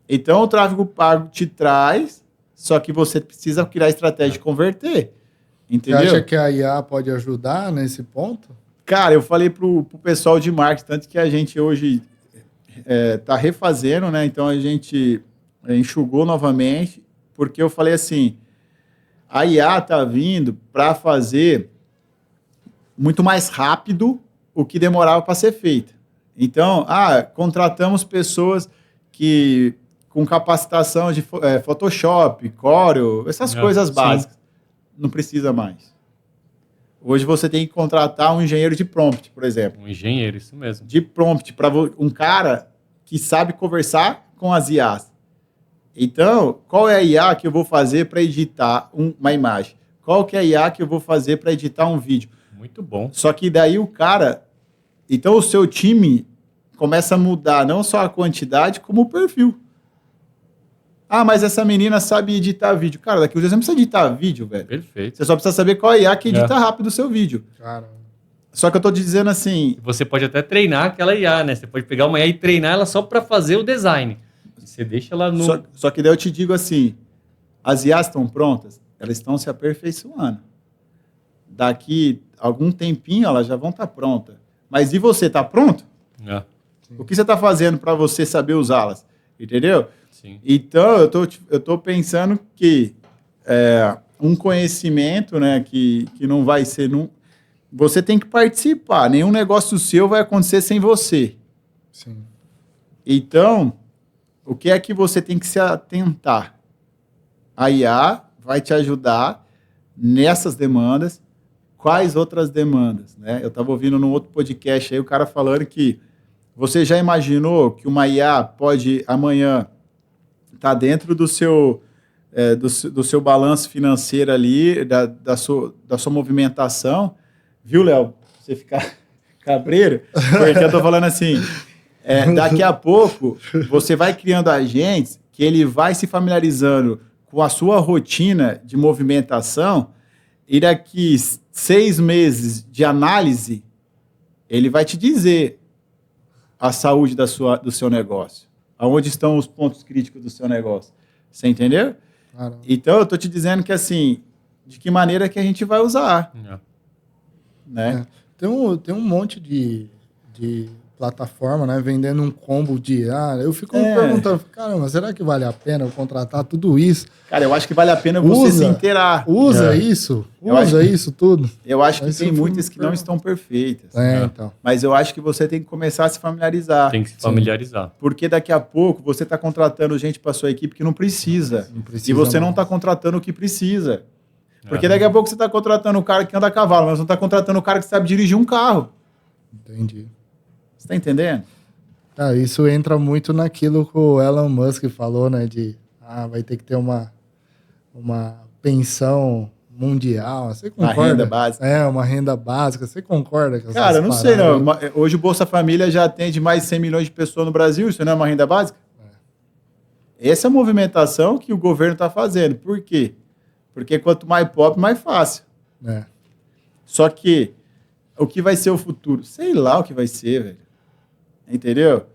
Então, o tráfego pago te traz, só que você precisa criar estratégia de converter. Entendeu? Você acha que a IA pode ajudar nesse ponto? Cara, eu falei pro pessoal de marketing, tanto que a gente hoje tá refazendo, né? Então, a gente enxugou novamente, porque eu falei assim, a IA tá vindo para fazer muito mais rápido o que demorava para ser feito. Então, contratamos pessoas que com capacitação de Photoshop, Corel, essas coisas básicas. Não precisa mais. Hoje você tem que contratar um engenheiro de prompt, por exemplo. Um engenheiro, isso mesmo. De prompt, para um cara que sabe conversar com as IAs. Então, qual é a IA que eu vou fazer para editar uma imagem? Qual que é a IA que eu vou fazer para editar um vídeo? Muito bom. Só que daí o cara... Então, o seu time começa a mudar não só a quantidade, como o perfil. Mas essa menina sabe editar vídeo. Cara, daqui uns dias você não precisa editar vídeo, velho. Perfeito. Você só precisa saber qual é a IA que edita rápido o seu vídeo. Caramba. Só que eu tô te dizendo assim... Você pode até treinar aquela IA, né? Você pode pegar uma IA e treinar ela só para fazer o design. Você deixa ela no... Só que daí eu te digo assim, as IAs estão prontas? Elas estão se aperfeiçoando. Daqui algum tempinho elas já vão estar prontas. Mas e você, tá pronto? O que você está fazendo para você saber usá-las? Entendeu? Sim. Então, eu tô pensando que um conhecimento, né, que não vai ser... Você tem que participar. Nenhum negócio seu vai acontecer sem você. Sim. Então, o que é que você tem que se atentar? A IA vai te ajudar nessas demandas. Quais outras demandas? Né? Eu estava ouvindo num outro podcast aí o cara falando que você já imaginou que uma IA pode amanhã estar dentro do seu balanço financeiro ali, da sua movimentação, viu, Léo? Você ficar cabreiro, porque eu estou falando assim, daqui a pouco você vai criando agentes que ele vai se familiarizando com a sua rotina de movimentação e daqui 6 meses de análise, ele vai te dizer a saúde do seu negócio, aonde estão os pontos críticos do seu negócio. Você entendeu? Caramba. Então, eu estou te dizendo que, assim, de que maneira que a gente vai usar. Né? Tem um monte de plataforma, né, vendendo um combo de IA. Eu fico me perguntando, caramba, será que vale a pena eu contratar tudo isso? Cara, eu acho que vale a pena você se inteirar. Usa isso tudo. Eu acho que tem muitas que não estão perfeitas. Então. Mas eu acho que você tem que começar a se familiarizar. Tem que se familiarizar. Porque daqui a pouco você está contratando gente para sua equipe que não precisa. E você não está contratando o que precisa. Porque daqui a pouco você está contratando o cara que anda a cavalo, mas não está contratando o cara que sabe dirigir um carro. Entendi. Você está entendendo? Isso entra muito naquilo que o Elon Musk falou, né? De vai ter que ter uma pensão mundial. Você concorda? Uma renda básica. Uma renda básica. Você concorda com essas Cara, eu não sei, paradas? não. Hoje o Bolsa Família já atende mais de 100 milhões de pessoas no Brasil. Isso não é uma renda básica? Essa é a movimentação que o governo está fazendo. Por quê? Porque quanto mais pobre, mais fácil. Só que o que vai ser o futuro? Sei lá o que vai ser, velho. Entendeu?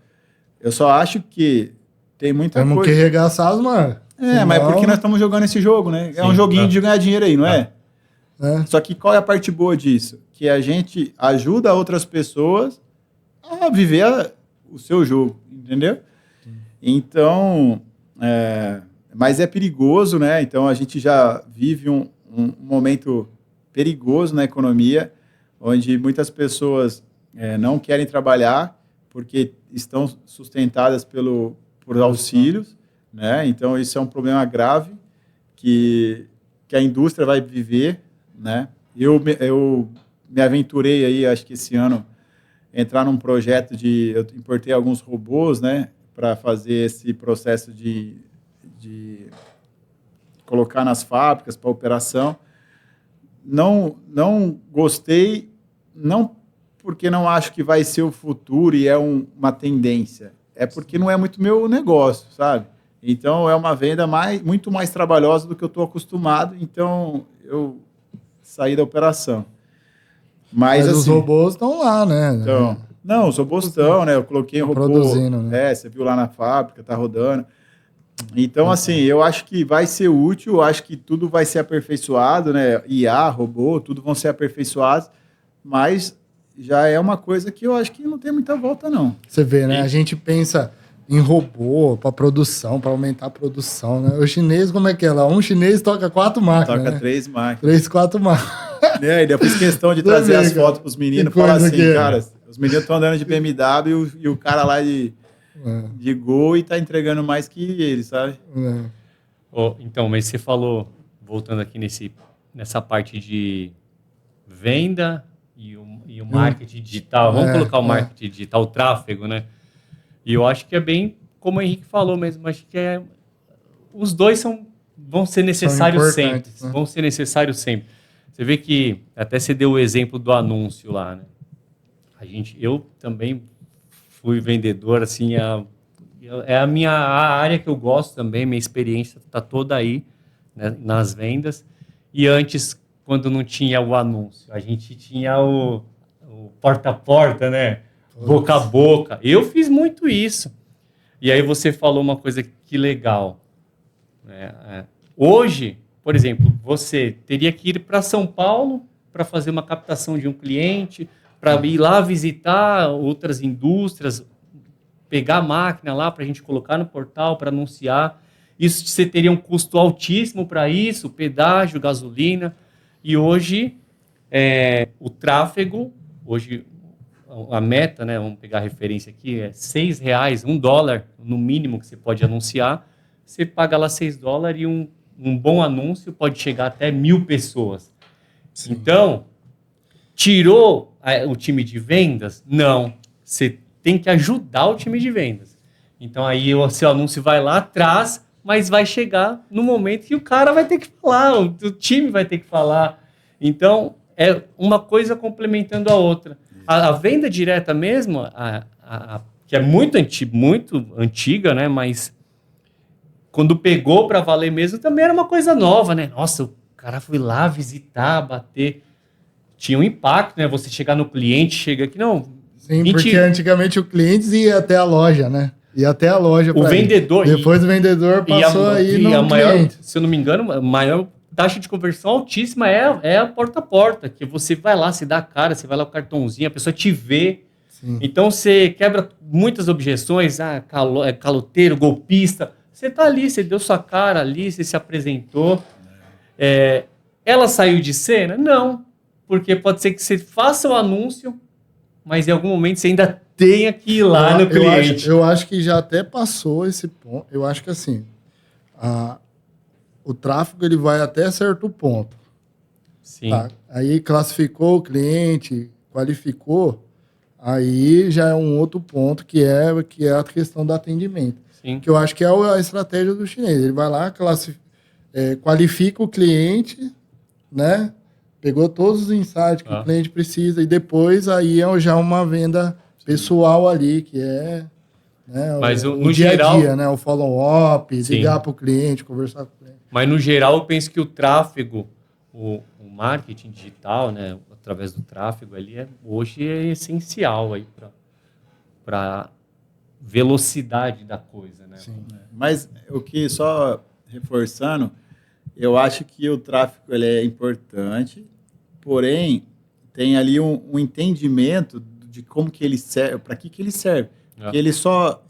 Eu só acho que tem muita coisa... Temos que arregaçar as marcas. Mas é porque nós estamos jogando esse jogo, né? É um joguinho de ganhar dinheiro aí, não é? Só que qual é a parte boa disso? Que a gente ajuda outras pessoas a viver o seu jogo, entendeu? Então, mas é perigoso, né? Então, a gente já vive um momento perigoso na economia, onde muitas pessoas não querem trabalhar porque estão sustentadas por auxílios, né? Então, isso é um problema grave que a indústria vai viver, né? Eu me aventurei aí, acho que esse ano, entrar num projeto eu importei alguns robôs, né, para fazer esse processo de colocar nas fábricas para operação. Não gostei, não porque não acho que vai ser o futuro e é uma tendência, é porque não é muito meu negócio, sabe? Então, é uma venda muito mais trabalhosa do que eu estou acostumado, então eu saí da operação. Mas os assim, robôs estão lá, né? Então, não, os robôs estão, né? Eu coloquei um robô, produzindo, né? você viu lá na fábrica, tá rodando. Então, assim, eu acho que vai ser útil, acho que tudo vai ser aperfeiçoado, né? IA, robô, tudo vão ser aperfeiçoados, mas já é uma coisa que eu acho que não tem muita volta, não. Você vê, né? A gente pensa em robô para produção, para aumentar a produção, né? O chinês, como é que é lá? Um chinês toca 4 máquinas, Toca né? 3 máquinas. 3, 4 máquinas. E eu fiz questão de trazer as fotos para os meninos, falar assim, cara, os meninos estão andando de BMW e o cara lá de Gol e tá entregando mais que eles, sabe? Então, mas você falou, voltando aqui nessa parte de venda e o marketing digital, vamos colocar o marketing digital, o tráfego, né? E eu acho que é bem como o Henrique falou mesmo, acho que os dois vão ser necessários sempre, né? vão ser necessários sempre. Você vê que, até você deu o exemplo do anúncio lá, né? Eu também fui vendedor, assim, é a área que eu gosto também, minha experiência está toda aí, né, nas vendas. E antes, quando não tinha o anúncio, a gente tinha o porta a porta, né? Boca a boca. Eu fiz muito isso. E aí você falou uma coisa que legal. Hoje, por exemplo, você teria que ir para São Paulo para fazer uma captação de um cliente, para ir lá visitar outras indústrias, pegar a máquina lá para a gente colocar no portal, para anunciar. Isso você teria um custo altíssimo para isso, pedágio, gasolina. E hoje, o tráfego, hoje a meta, né, vamos pegar a referência aqui, é R$6, $1 no mínimo que você pode anunciar. Você paga lá $6 e um bom anúncio pode chegar até 1.000 pessoas. Sim. Então, tirou o time de vendas? Não. Você tem que ajudar o time de vendas. Então, aí o seu anúncio vai lá atrás, mas vai chegar no momento que o cara vai ter que falar, o time vai ter que falar. Então, é uma coisa complementando a outra. A venda direta mesmo, que é muito antiga, né? Mas quando pegou para valer mesmo, também era uma coisa nova, né? Nossa, o cara foi lá visitar, bater. Tinha um impacto, né? Você chegar no cliente, chega aqui, não... Sim, porque antigamente o cliente ia até a loja, né? Ia até a loja. O vendedor... Depois o vendedor passou aí no cliente. Se eu não me engano, a maior taxa de conversão altíssima é a porta a porta, que você vai lá, se dá a cara, você vai lá com o cartãozinho, a pessoa te vê. Sim. Então você quebra muitas objeções, caloteiro, golpista. Você tá ali, você deu sua cara ali, você se apresentou. Ela saiu de cena? Não, porque pode ser que você faça o anúncio, mas em algum momento você ainda tenha que ir lá no cliente. Eu acho que já até passou esse ponto. Eu acho que assim, o tráfego ele vai até certo ponto. Sim. Tá? Aí classificou o cliente, qualificou, aí já é um outro ponto que é a questão do atendimento. Sim. Que eu acho que é a estratégia do chinês. Ele vai lá, qualifica o cliente, né? Pegou todos os insights que o cliente precisa e depois aí é já uma venda pessoal ali, que é, né, mas o dia a dia, né? O follow-up, ligar para o cliente, conversar com o cliente. Mas no geral eu penso que o tráfego, o marketing digital, né, através do tráfego ali, hoje é essencial aí para velocidade da coisa, né? Sim. Mas o que, só reforçando, Eu acho que o tráfego ele é importante, porém, tem ali um entendimento de como que ele serve, para que ele serve. Porque ele só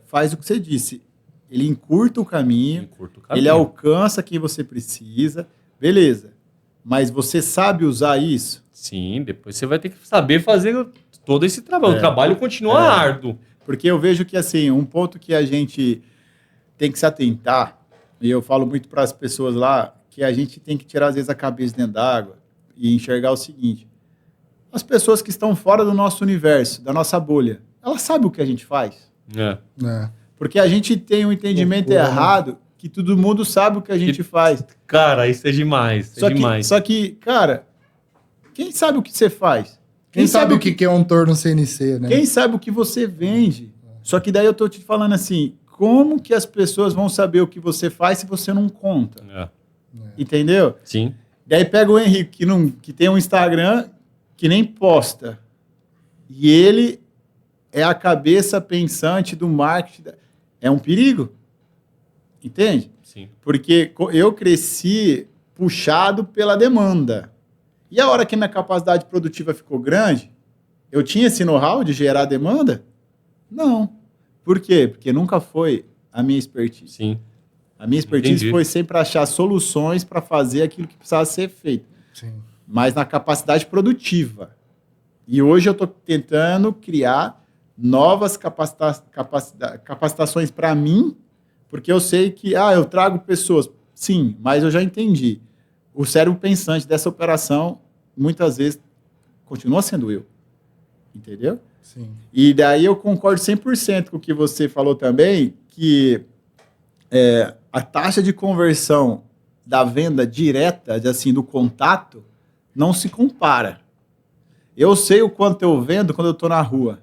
faz o que você disse. Ele encurta o caminho, ele alcança quem você precisa, beleza. Mas você sabe usar isso? Sim, depois você vai ter que saber fazer todo esse trabalho. O trabalho continua árduo. Porque eu vejo que, assim, um ponto que a gente tem que se atentar, e eu falo muito para as pessoas lá, que a gente tem que tirar, às vezes, a cabeça dentro d'água e enxergar o seguinte: as pessoas que estão fora do nosso universo, da nossa bolha, elas sabem o que a gente faz? Porque a gente tem um entendimento errado que todo mundo sabe o que a gente faz. Cara, isso é demais. Só que, cara, quem sabe o que você faz? Quem sabe o que é um torno CNC, né? Quem sabe o que você vende? Só que daí eu tô te falando assim, como que as pessoas vão saber o que você faz se você não conta? Entendeu? Sim. Daí pega o Henrique, que tem um Instagram que nem posta. E ele é a cabeça pensante do marketing. É um perigo. Entende? Sim. Porque eu cresci puxado pela demanda. E a hora que minha capacidade produtiva ficou grande, eu tinha esse know-how de gerar demanda? Não. Por quê? Porque nunca foi a minha expertise. Sim. A minha expertise foi sempre achar soluções para fazer aquilo que precisava ser feito. Sim. Mas na capacidade produtiva. E hoje eu estou tentando criar novas capacitações para mim, porque eu sei que eu trago pessoas. Sim, mas eu já entendi. O cérebro pensante dessa operação, muitas vezes, continua sendo eu. Entendeu? Sim. E daí eu concordo 100% com o que você falou também, que a taxa de conversão da venda direta, assim, do contato, não se compara. Eu sei o quanto eu vendo quando eu estou na rua,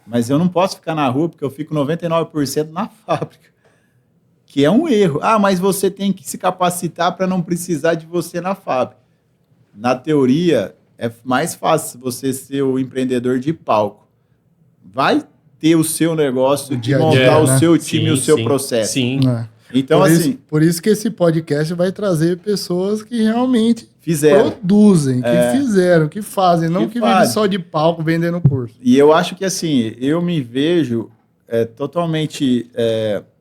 mas eu não posso ficar na rua porque eu fico 99% na fábrica, que é um erro. Mas você tem que se capacitar para não precisar de você na fábrica. Na teoria, é mais fácil você ser o empreendedor de palco. Vai ter o seu negócio, de montar o seu time e o seu processo. Sim. Então, por isso que esse podcast vai trazer pessoas que realmente fizeram, produzem, que fizeram, que fazem, não que vivem só de palco vendendo curso. E eu acho que, assim, eu me vejo totalmente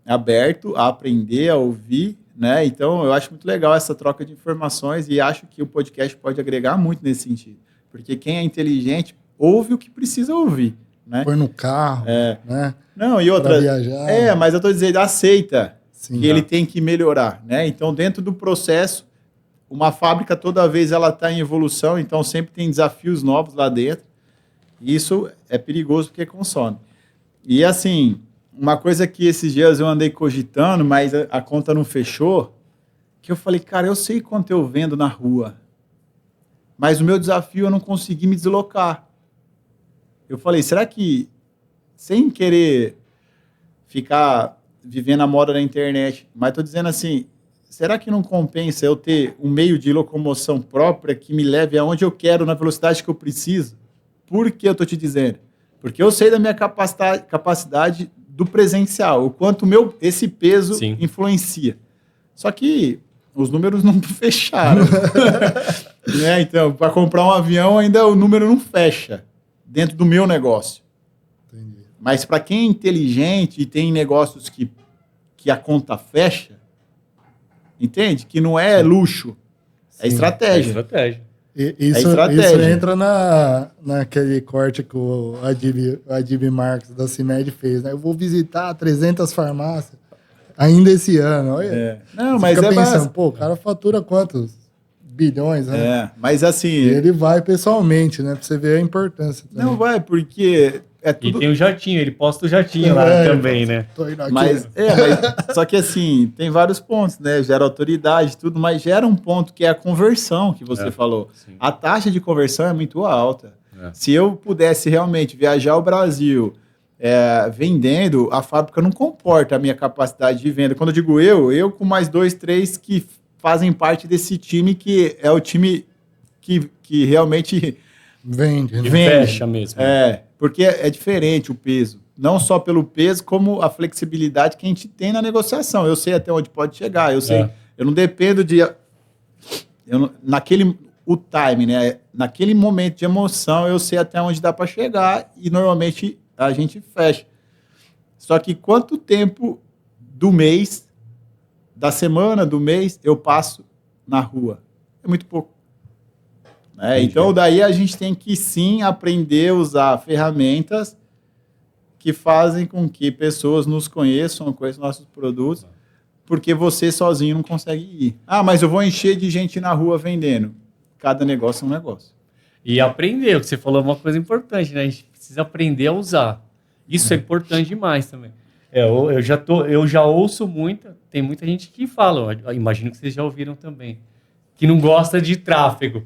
aberto a aprender, a ouvir, né? Então, eu acho muito legal essa troca de informações e acho que o podcast pode agregar muito nesse sentido. Porque quem é inteligente ouve o que precisa ouvir, né? Põe no carro, né? Não, e outra... viajar. Mas eu estou dizendo, aceita que ele tem que melhorar, né? Então, dentro do processo, uma fábrica, toda vez, ela está em evolução, então sempre tem desafios novos lá dentro. E isso é perigoso porque consome. E, assim, uma coisa que esses dias eu andei cogitando, mas a conta não fechou, que eu falei, cara, eu sei quanto eu vendo na rua, mas o meu desafio é não conseguir me deslocar. Eu falei, será que, sem querer ficar vivendo a moda da internet, mas estou dizendo assim, será que não compensa eu ter um meio de locomoção própria que me leve aonde eu quero, na velocidade que eu preciso? Por que eu estou te dizendo? Porque eu sei da minha capacidade do presencial, o quanto esse peso influencia. Só que os números não fecharam. Né? Então, para comprar um avião, ainda o número não fecha dentro do meu negócio. Entendi. Mas para quem é inteligente e tem negócios que a conta fecha, entende? Que não é luxo, é estratégia. Isso entra naquele corte que o Adib Marques da CIMED fez, né? Eu vou visitar 300 farmácias ainda esse ano. Olha, não, mas fica pensando, pô, o cara fatura quantos bilhões, né? Mas assim... E ele vai pessoalmente, né? Pra você ver a importância também. Não vai, porque... E tem o jatinho, ele posta o jatinho lá também, né? Tô indo aqui. Mas só que assim, tem vários pontos, né? Gera autoridade, tudo, mas gera um ponto que é a conversão que você falou. Sim. A taxa de conversão é muito alta. Se eu pudesse realmente viajar ao Brasil vendendo, a fábrica não comporta a minha capacidade de venda. Quando eu digo eu com mais 2, 3 que fazem parte desse time que é o time que realmente vende. Fecha mesmo. Porque é diferente o peso. não só pelo peso, como a flexibilidade que a gente tem na negociação. Eu sei até onde pode chegar, eu sei, eu não dependo de... o time, né? Naquele momento de emoção, eu sei até onde dá para chegar e normalmente a gente fecha. Só que quanto tempo do mês, da semana, do mês, eu passo na rua? É muito pouco. Né? Então, daí a gente tem que sim aprender a usar ferramentas que fazem com que pessoas nos conheçam nossos produtos, porque você sozinho não consegue ir. Ah, mas eu vou encher de gente na rua vendendo. Cada negócio é um negócio. E aprender, o que você falou é uma coisa importante, né? A gente precisa aprender a usar. Isso é importante demais também. Eu já ouço tem muita gente que fala, imagino que vocês já ouviram também, que não gosta de tráfego.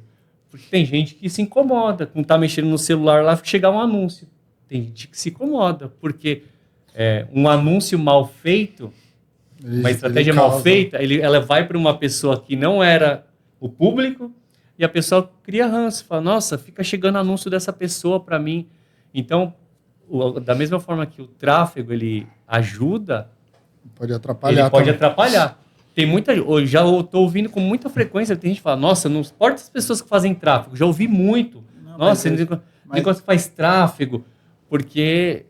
Porque tem gente que se incomoda com estar mexendo no celular lá e chegar um anúncio. Tem gente que se incomoda, porque um anúncio mal feito, uma estratégia mal feita, ela vai para uma pessoa que não era o público e a pessoa cria ranço. Fala, nossa, fica chegando anúncio dessa pessoa para mim. Então, da mesma forma que o tráfego ele ajuda, pode atrapalhar. Ele pode atrapalhar. Tem muita, eu já estou ouvindo com muita frequência, tem gente que fala, nossa, não importa as pessoas que fazem tráfego, já ouvi muito. Nossa, negócio que faz tráfego, porque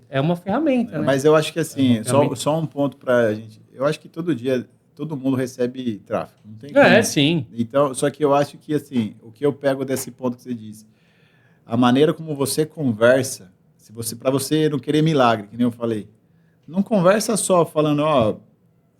é uma ferramenta, né? Mas eu acho que assim, só um ponto para a gente, eu acho que todo dia todo mundo recebe tráfego. Não tem como. Sim. Então, só que eu acho que assim, o que eu pego desse ponto que você disse, a maneira como você conversa, para você não querer milagre, que nem eu falei, não conversa só falando, ó,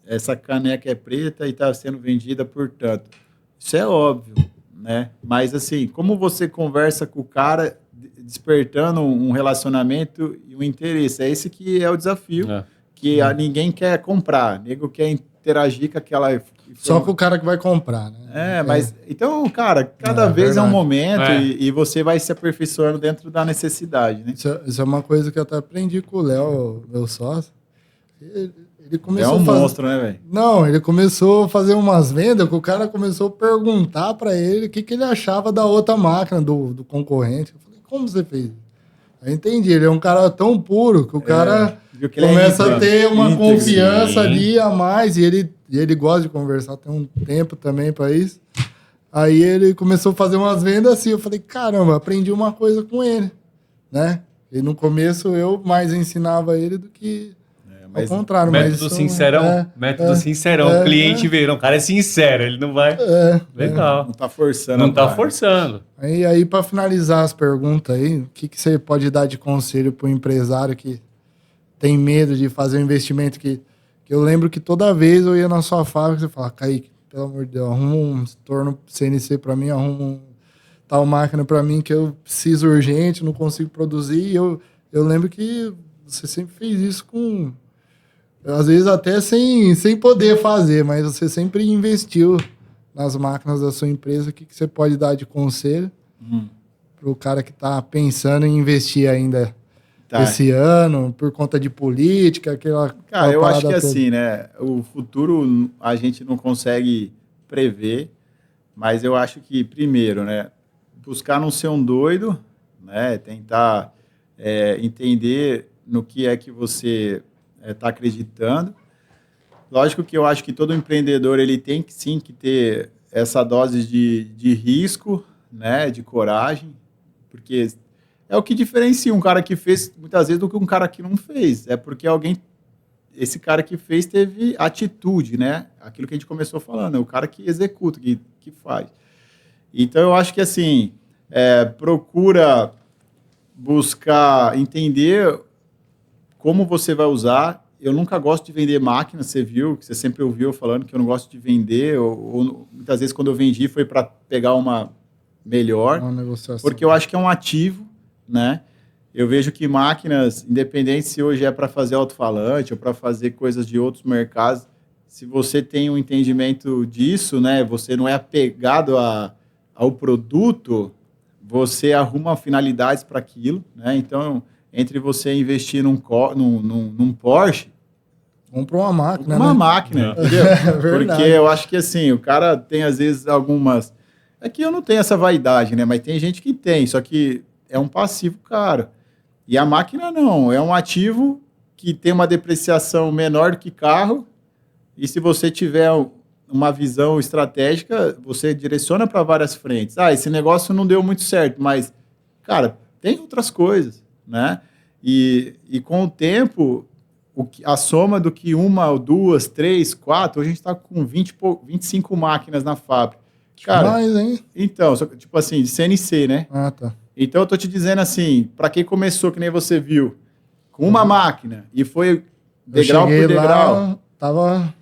essa caneca é preta e está sendo vendida por tanto. Isso é óbvio, né? Mas assim, como você conversa com o cara, despertando um relacionamento e um interesse, é esse que é o desafio, que ninguém quer comprar, nego quer interagir com aquela... Só com o cara que vai comprar, né? Mas... Então, cara, cada vez é um momento e você vai se aperfeiçoando dentro da necessidade, né? Isso é uma coisa que eu até aprendi com o Léo, meu sócio. Ele começou monstro, né, velho? Não, ele começou a fazer umas vendas que o cara começou a perguntar para ele o que ele achava da outra máquina, do concorrente. Eu falei, como você fez? Aí eu entendi, ele é um cara tão puro que o cara começa a ter uma confiança ali a mais, e ele gosta de conversar, tem um tempo também para isso. Aí ele começou a fazer umas vendas assim, eu falei, caramba, aprendi uma coisa com ele, né? E no começo eu mais ensinava ele do que ao contrário. Método sincerão, o cliente vê, o cara é sincero, ele não vai... Legal. Não tá forçando. Não tá forçando. Aí para finalizar as perguntas aí, o que você pode dar de conselho para o empresário que tem medo de fazer um investimento que eu lembro que toda vez eu ia na sua fábrica, você fala, Kaique, pelo amor de Deus, arruma um torno CNC para mim, arruma tal máquina para mim que eu preciso urgente, não consigo produzir. E eu lembro que você sempre fez isso com... Às vezes até sem poder fazer, mas você sempre investiu nas máquinas da sua empresa. O que você pode dar de conselho para o cara que está pensando em investir ainda esse ano, por conta de política, aquela eu acho que toda. assim, né? O futuro a gente não consegue prever, mas eu acho que, primeiro, né? Buscar não ser um doido, né? Tentar entender no que é que você... está acreditando. Lógico que eu acho que todo empreendedor ele tem que sim que ter essa dose de risco, né, de coragem, porque é o que diferencia um cara que fez muitas vezes do que um cara que não fez. É porque esse cara que fez teve atitude, né? Aquilo que a gente começou falando, é o cara que executa, que faz. Então eu acho que assim, procura buscar entender como você vai usar. Eu nunca gosto de vender máquina, você viu, que você sempre ouviu falando que eu não gosto de vender, ou muitas vezes quando eu vendi foi para pegar uma melhor, uma negociação. Porque eu acho que é um ativo, né? Eu vejo que máquinas, independente se hoje é para fazer alto-falante ou para fazer coisas de outros mercados, se você tem um entendimento disso, né? Você não é apegado ao produto, você arruma finalidades para aquilo, né? Então... entre você investir num Porsche... Compra uma máquina, uma máquina, entendeu? Porque eu acho que, assim, o cara tem, às vezes, algumas... É que eu não tenho essa vaidade, né? Mas tem gente que tem, só que é um passivo caro. E a máquina não, é um ativo que tem uma depreciação menor do que carro, e se você tiver uma visão estratégica, você direciona para várias frentes. Esse negócio não deu muito certo, mas, cara, tem outras coisas, né? E com o tempo, a soma do que 1 ou 2, 3, 4, hoje a gente está com 25 máquinas na fábrica. Cara, mais, hein? Então, tipo assim, de CNC, né? Ah, tá. Então, eu tô te dizendo assim, para quem começou, que nem você viu, com uma máquina e foi degrau por degrau. Lá, tava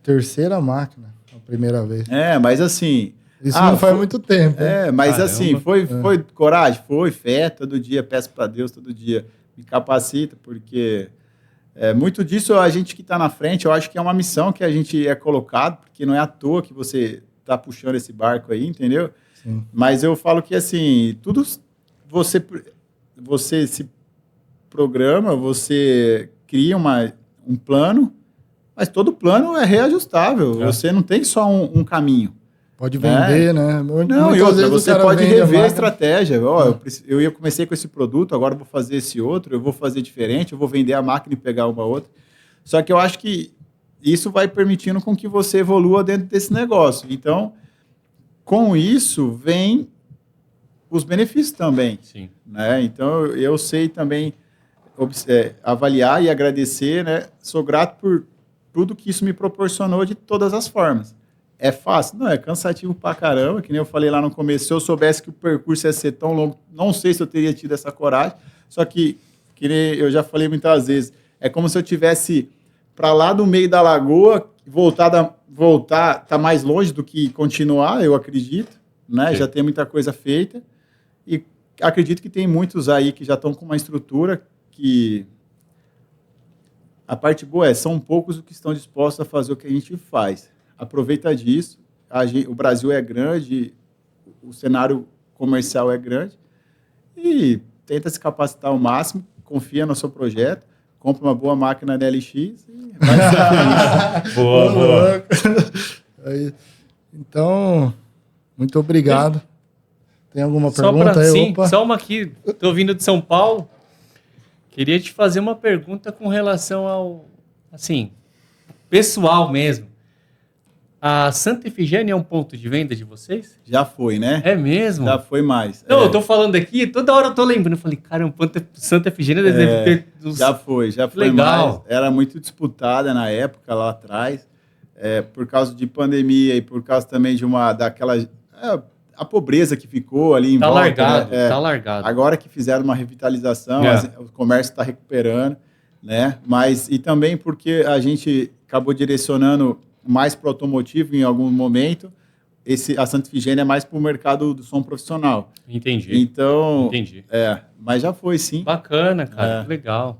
terceira máquina, a primeira vez. Mas assim... Isso não faz muito tempo. Mas assim, foi coragem, foi fé, todo dia, peço para Deus, todo dia me capacita, porque muito disso a gente que está na frente, eu acho que é uma missão que a gente é colocado, porque não é à toa que você está puxando esse barco aí, entendeu? Sim. Mas eu falo que assim, tudo você se programa, você cria um plano, mas todo plano é reajustável, você não tem só um caminho. Pode vender, né? Não, e outra, você pode rever a estratégia. Eu comecei com esse produto, agora eu vou fazer esse outro, eu vou fazer diferente, eu vou vender a máquina e pegar uma outra. Só que eu acho que isso vai permitindo com que você evolua dentro desse negócio. Então, com isso, vem os benefícios também. Sim. Né? Então, eu sei também avaliar e agradecer, né? Sou grato por tudo que isso me proporcionou de todas as formas. É fácil? Não, é cansativo pra caramba, que nem eu falei lá no começo. Se eu soubesse que o percurso ia ser tão longo, não sei se eu teria tido essa coragem. Só que nem eu já falei muitas vezes, é como se eu tivesse para lá do meio da lagoa, voltar, tá mais longe do que continuar, eu acredito, né? Já tem muita coisa feita. E acredito que tem muitos aí que já estão com uma estrutura que... A parte boa são poucos os que estão dispostos a fazer o que a gente faz. Aproveita disso, o Brasil é grande, o cenário comercial é grande, e tenta se capacitar ao máximo, confia no seu projeto, compra uma boa máquina da LX e vai ser feliz. Boa. Então, muito obrigado. Tem alguma pergunta aí? Sim, só uma aqui. Estou vindo de São Paulo. Queria te fazer uma pergunta com relação ao, assim, pessoal mesmo. A Santa Efigênia é um ponto de venda de vocês? Já foi, né? É mesmo? Já foi mais. Não, eu tô falando aqui, toda hora eu tô lembrando. Eu falei, cara, um ponto Santa Efigênia deve ter... Já foi legal. Mais. Era muito disputada na época, lá atrás, por causa de pandemia e por causa também de a pobreza que ficou ali em volta. Largado, tá largado. Agora que fizeram uma revitalização, o comércio está recuperando, né? E também porque a gente acabou direcionando mais para o automotivo em algum momento, a Santa Efigênia é mais para o mercado do som profissional. Entendi. Então, entendi. Mas já foi, sim. Bacana, cara. Legal.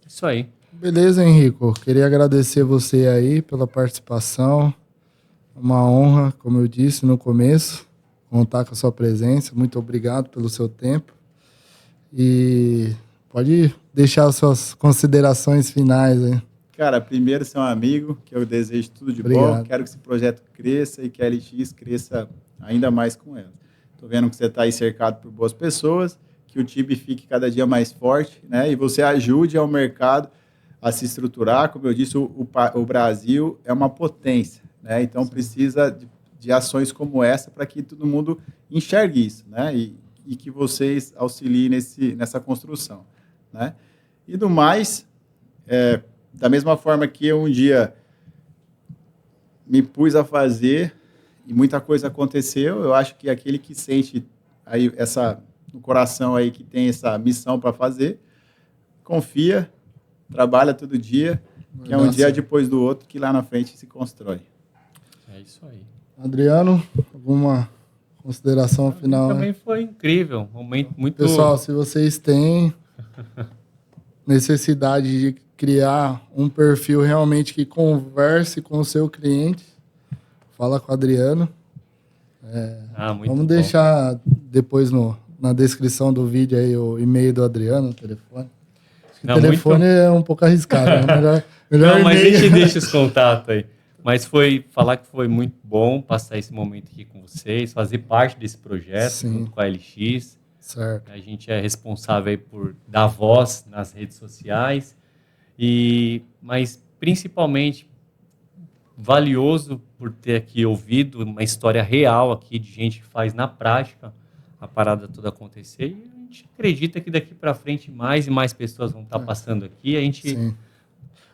Isso aí. Beleza, Henrico. Queria agradecer você aí pela participação. Uma honra, como eu disse no começo, contar com a sua presença. Muito obrigado pelo seu tempo. E pode deixar as suas considerações finais aí. Cara, primeiro, ser um amigo, que eu desejo tudo de bom. Quero que esse projeto cresça e que a LX cresça ainda mais com ela. Estou vendo que você está aí cercado por boas pessoas, que o time fique cada dia mais forte, né? E você ajude ao mercado a se estruturar. Como eu disse, o Brasil é uma potência, né? Então, precisa de ações como essa para que todo mundo enxergue isso, né? E que vocês auxiliem nessa construção, né? E do mais... Da mesma forma que eu um dia me pus a fazer e muita coisa aconteceu, eu acho que aquele que sente aí no coração aí que tem essa missão para fazer, confia, trabalha todo dia, que é um dia depois do outro que lá na frente se constrói. É isso aí. Adriano, alguma consideração final? Também foi incrível, um momento muito... Pessoal, se vocês têm necessidade de criar um perfil realmente que converse com o seu cliente, fala com o Adriano. Vamos deixar depois na descrição do vídeo aí o e-mail do Adriano, o telefone. O telefone é um pouco arriscado, né? melhor Não, mas a e-mail. gente deixa os contatos aí. Mas falar que foi muito bom passar esse momento aqui com vocês, fazer parte desse projeto junto com a LX. Certo. A gente é responsável aí por dar voz nas redes sociais, mas principalmente valioso por ter aqui ouvido uma história real aqui de gente que faz na prática a parada toda acontecer. E a gente acredita que daqui para frente mais e mais pessoas vão estar passando aqui. A gente Sim.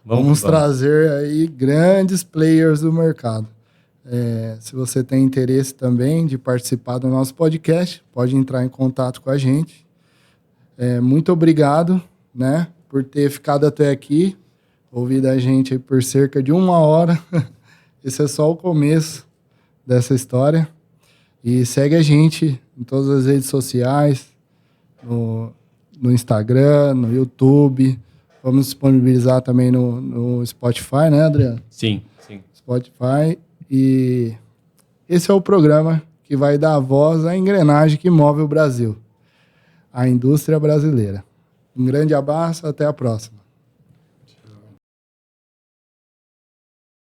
Vamos trazer aí grandes players do mercado. Se você tem interesse também de participar do nosso podcast, pode entrar em contato com a gente. Muito obrigado, né, por ter ficado até aqui, ouvido a gente aí por cerca de 1 hora. Esse é só o começo dessa história. E segue a gente em todas as redes sociais, no Instagram, no YouTube. Vamos disponibilizar também no Spotify, né, Adriano? Sim. Spotify. E esse é o programa que vai dar voz à engrenagem que move o Brasil, a indústria brasileira. Um grande abraço, até a próxima.